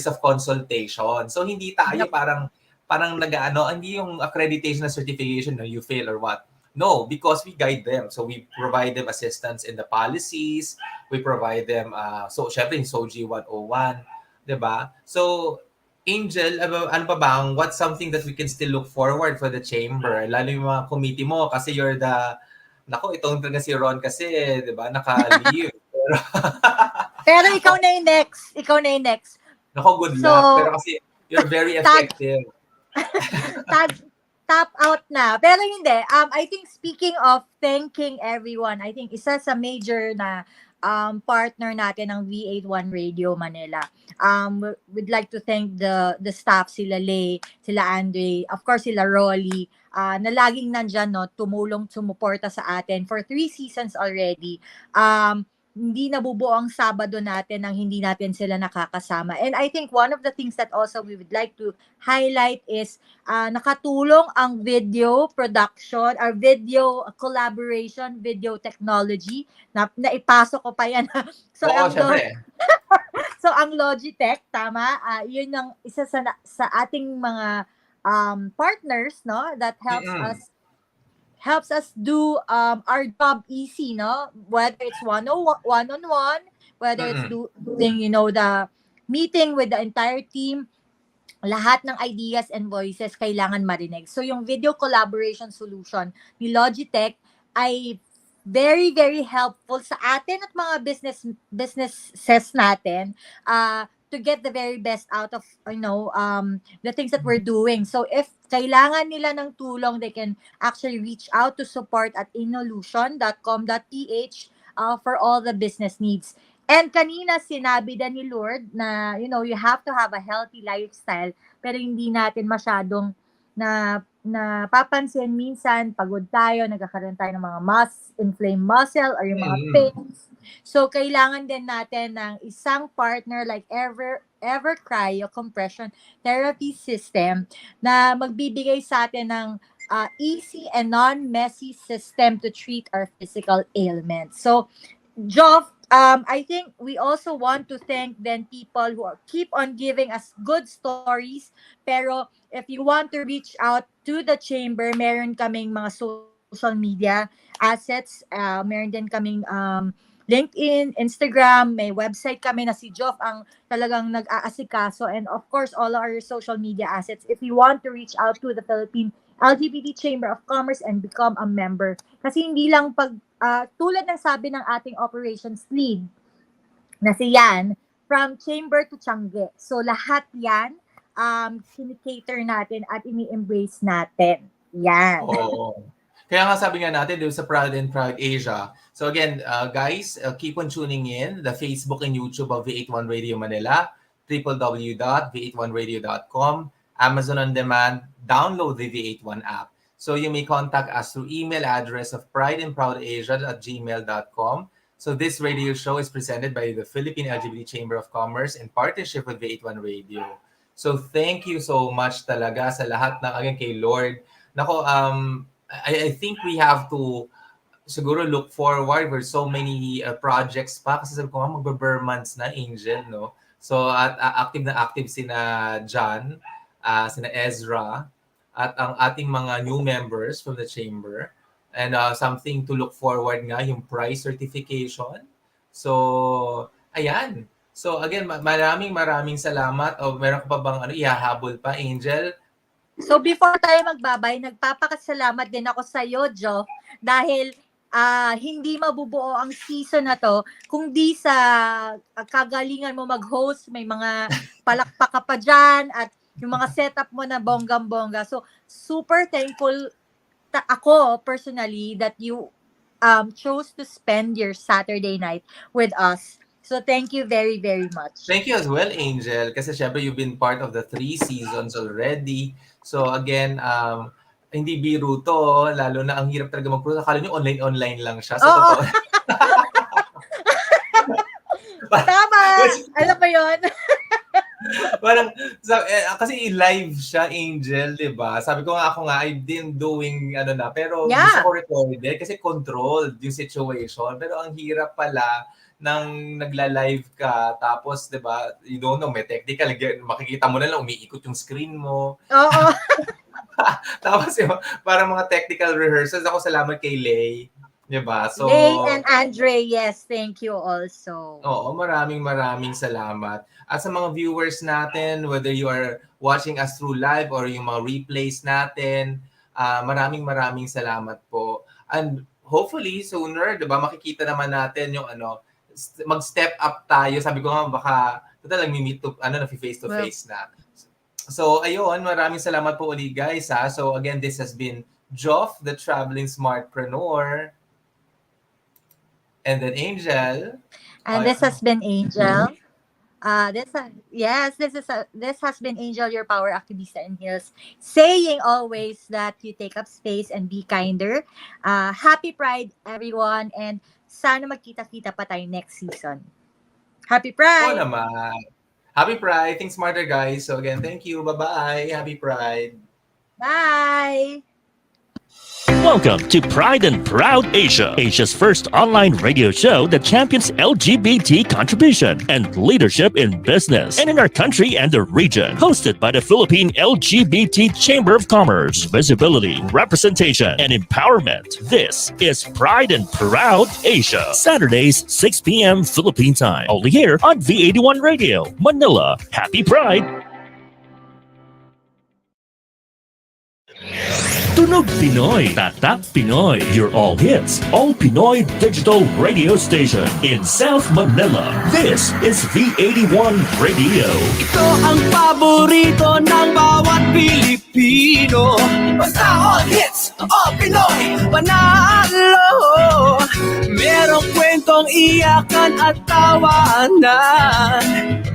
of consultation. So hindi tayo parang hindi yung accreditation na certification na you fail or what. No, because we guide them. So we provide them assistance in the policies. We provide them, so syempre in SOGI 101. 'Diba? So, Angel, ano pa bang, what's something that we can still look forward for the chamber? Lalo yung mga committee mo kasi you're the, nako, itong talaga si Ron kasi, 'di ba, naka-leave. Pero ikaw na yung next. Ikaw na yung next. Nako, good So, luck. Pero kasi you're very effective. Tap out na. Pero hindi. I think speaking of thanking everyone, I think isa sa major na partner natin ng V81 Radio Manila. We'd like to thank the staff, sila Lay, sila Andre, of course sila Rolly, na laging nandyan, no, tumulong, sumuporta sa atin for 3 seasons already. Hindi nabubuo ang Sabado natin nang hindi natin sila nakakasama. And I think one of the things that also we would like to highlight is nakatulong ang video production or video collaboration, video technology. Naipasok ko pa yan. So, so ang Logitech, tama, yun ang isa sa ating mga partners, no, that helps us do our job easy, no? Whether it's one-on-one, whether it's doing, the meeting with the entire team, lahat ng ideas and voices kailangan marinig. So yung video collaboration solution ni Logitech ay very, very helpful sa atin at mga businesses natin to get the very best out of, the things that we're doing. So if kailangan nila ng tulong, they can actually reach out to support at inolution.com.ph for all the business needs. And kanina sinabi din ni Lourd na, you have to have a healthy lifestyle, pero hindi natin masyadong napapansin. Minsan, pagod tayo, nagkakaroon tayo ng mga inflamed muscle or yung mga pains. So, kailangan din natin ng isang partner like Ever Cryo Compression Therapy System na magbibigay sa atin ng easy and non-messy system to treat our physical ailments. So, Joff, I think we also want to thank then people who keep on giving us good stories. Pero if you want to reach out to the chamber, meron kaming mga social media assets. Meron din kaming LinkedIn, Instagram, may website kami na si Joff ang talagang nag-aasikaso, and of course all our social media assets if you want to reach out to the Philippine LGBT Chamber of Commerce and become a member. Kasi hindi lang tulad ng sabi ng ating operations lead na si Yan, from chamber to Tiangge. So lahat yan sinikater natin at ini-embrace natin. Yan. Oo. Kaya nga sabi nga natin doon sa Proud and Proud Asia. So again, guys, keep on tuning in. The Facebook and YouTube of V81 Radio Manila, www.v81radio.com, Amazon On Demand, download the V81 app. So you may contact us through email address of prideandproudasia@gmail.com. So this radio show is presented by the Philippine LGBT Chamber of Commerce in partnership with V81 Radio. So thank you so much talaga sa lahat ng again kay Lourd. Nako, I think we have to siguro look forward for so many projects pa kasi sabi ko nga magbe-bare months na, Angel, no? So at active sina John, sina Ezra, at ang ating mga new members from the chamber, and something to look forward nga yung prize certification. So ayan. So again, maraming salamat. O meron ka pa bang ihahabol pa, Angel? So before tayo magbabay, nagpapakasalamat din ako sa iyo, Jo, dahil hindi mabubuo ang season na to kung di sa kagalingan mo mag-host, may mga palakpak ka pa dyan, at yung mga setup mo na bonggam-bongga. So super thankful ako personally that you chose to spend your Saturday night with us. So thank you very, very much. Thank you as well, Angel, kasi syempre you've been part of the 3 seasons already. So again, hindi biro to, lalo na ang hirap talaga mag-produce. Akala nyo online lang siya. So totoo. Tama! Alam mo yun? Parang, kasi live siya, Angel, di ba? Sabi ko nga, ako nga, I've been doing, pero gusto ko recorded kasi controlled yung situation. Pero ang hirap pala nang nagla-live ka, tapos, di ba, you don't know, may technical, makikita mo na lang, umiikot yung screen mo. Oo. Tapos, parang mga technical rehearsals. Ako salamat kay Lay. Diba? So, Lay and Andre, yes, thank you also. oo, maraming salamat. At sa mga viewers natin, whether you are watching us through live or yung mga replays natin, maraming salamat po. And hopefully, sooner, diba, makikita naman natin yung mag-step up tayo. Sabi ko nga, baka total nag-meet to, face to face na. So, ayun, maraming salamat po ulit, guys. So, again, this has been Joff, the Traveling Smartpreneur. And then Angel. And this has been Angel. This has been Angel, your power activista in heels, saying always that you take up space and be kinder. Happy Pride, everyone, and sana magkita-kita pa tayo next season. Happy Pride! Oo naman. Happy Pride. Think smarter, guys. So again, thank you. Bye-bye. Happy Pride. Bye! Welcome to Pride and Proud Asia, Asia's first online radio show that champions LGBT contribution and leadership in business and in our country and the region. Hosted by the Philippine LGBT Chamber of Commerce, Visibility, Representation, and Empowerment. This is Pride and Proud Asia. Saturdays, 6 p.m. Philippine time. Only here on V81 Radio, Manila. Happy Pride! Tunog Pinoy, Tatak Pinoy, your all hits, all Pinoy digital radio station in South Manila. This is V81 Radio. Ito ang paborito ng bawat Pilipino. Basta all hits, all Pinoy, panalo. Merong kwentong iyakan at tawanan.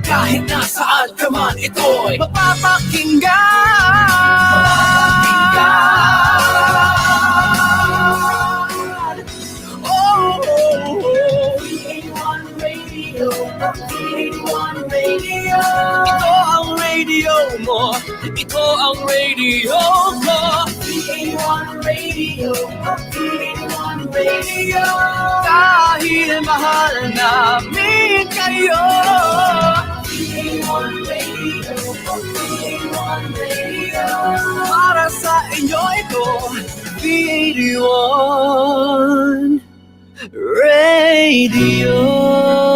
Kahit nasaan ka man, ito'y mapapakinggan. Ito ang radio mo, ito ang radio ko. V81 Radio, V81 Radio. Dahil mahal namin kayo. V81 Radio, V81 Radio. Para sa inyo ito, V81 Radio.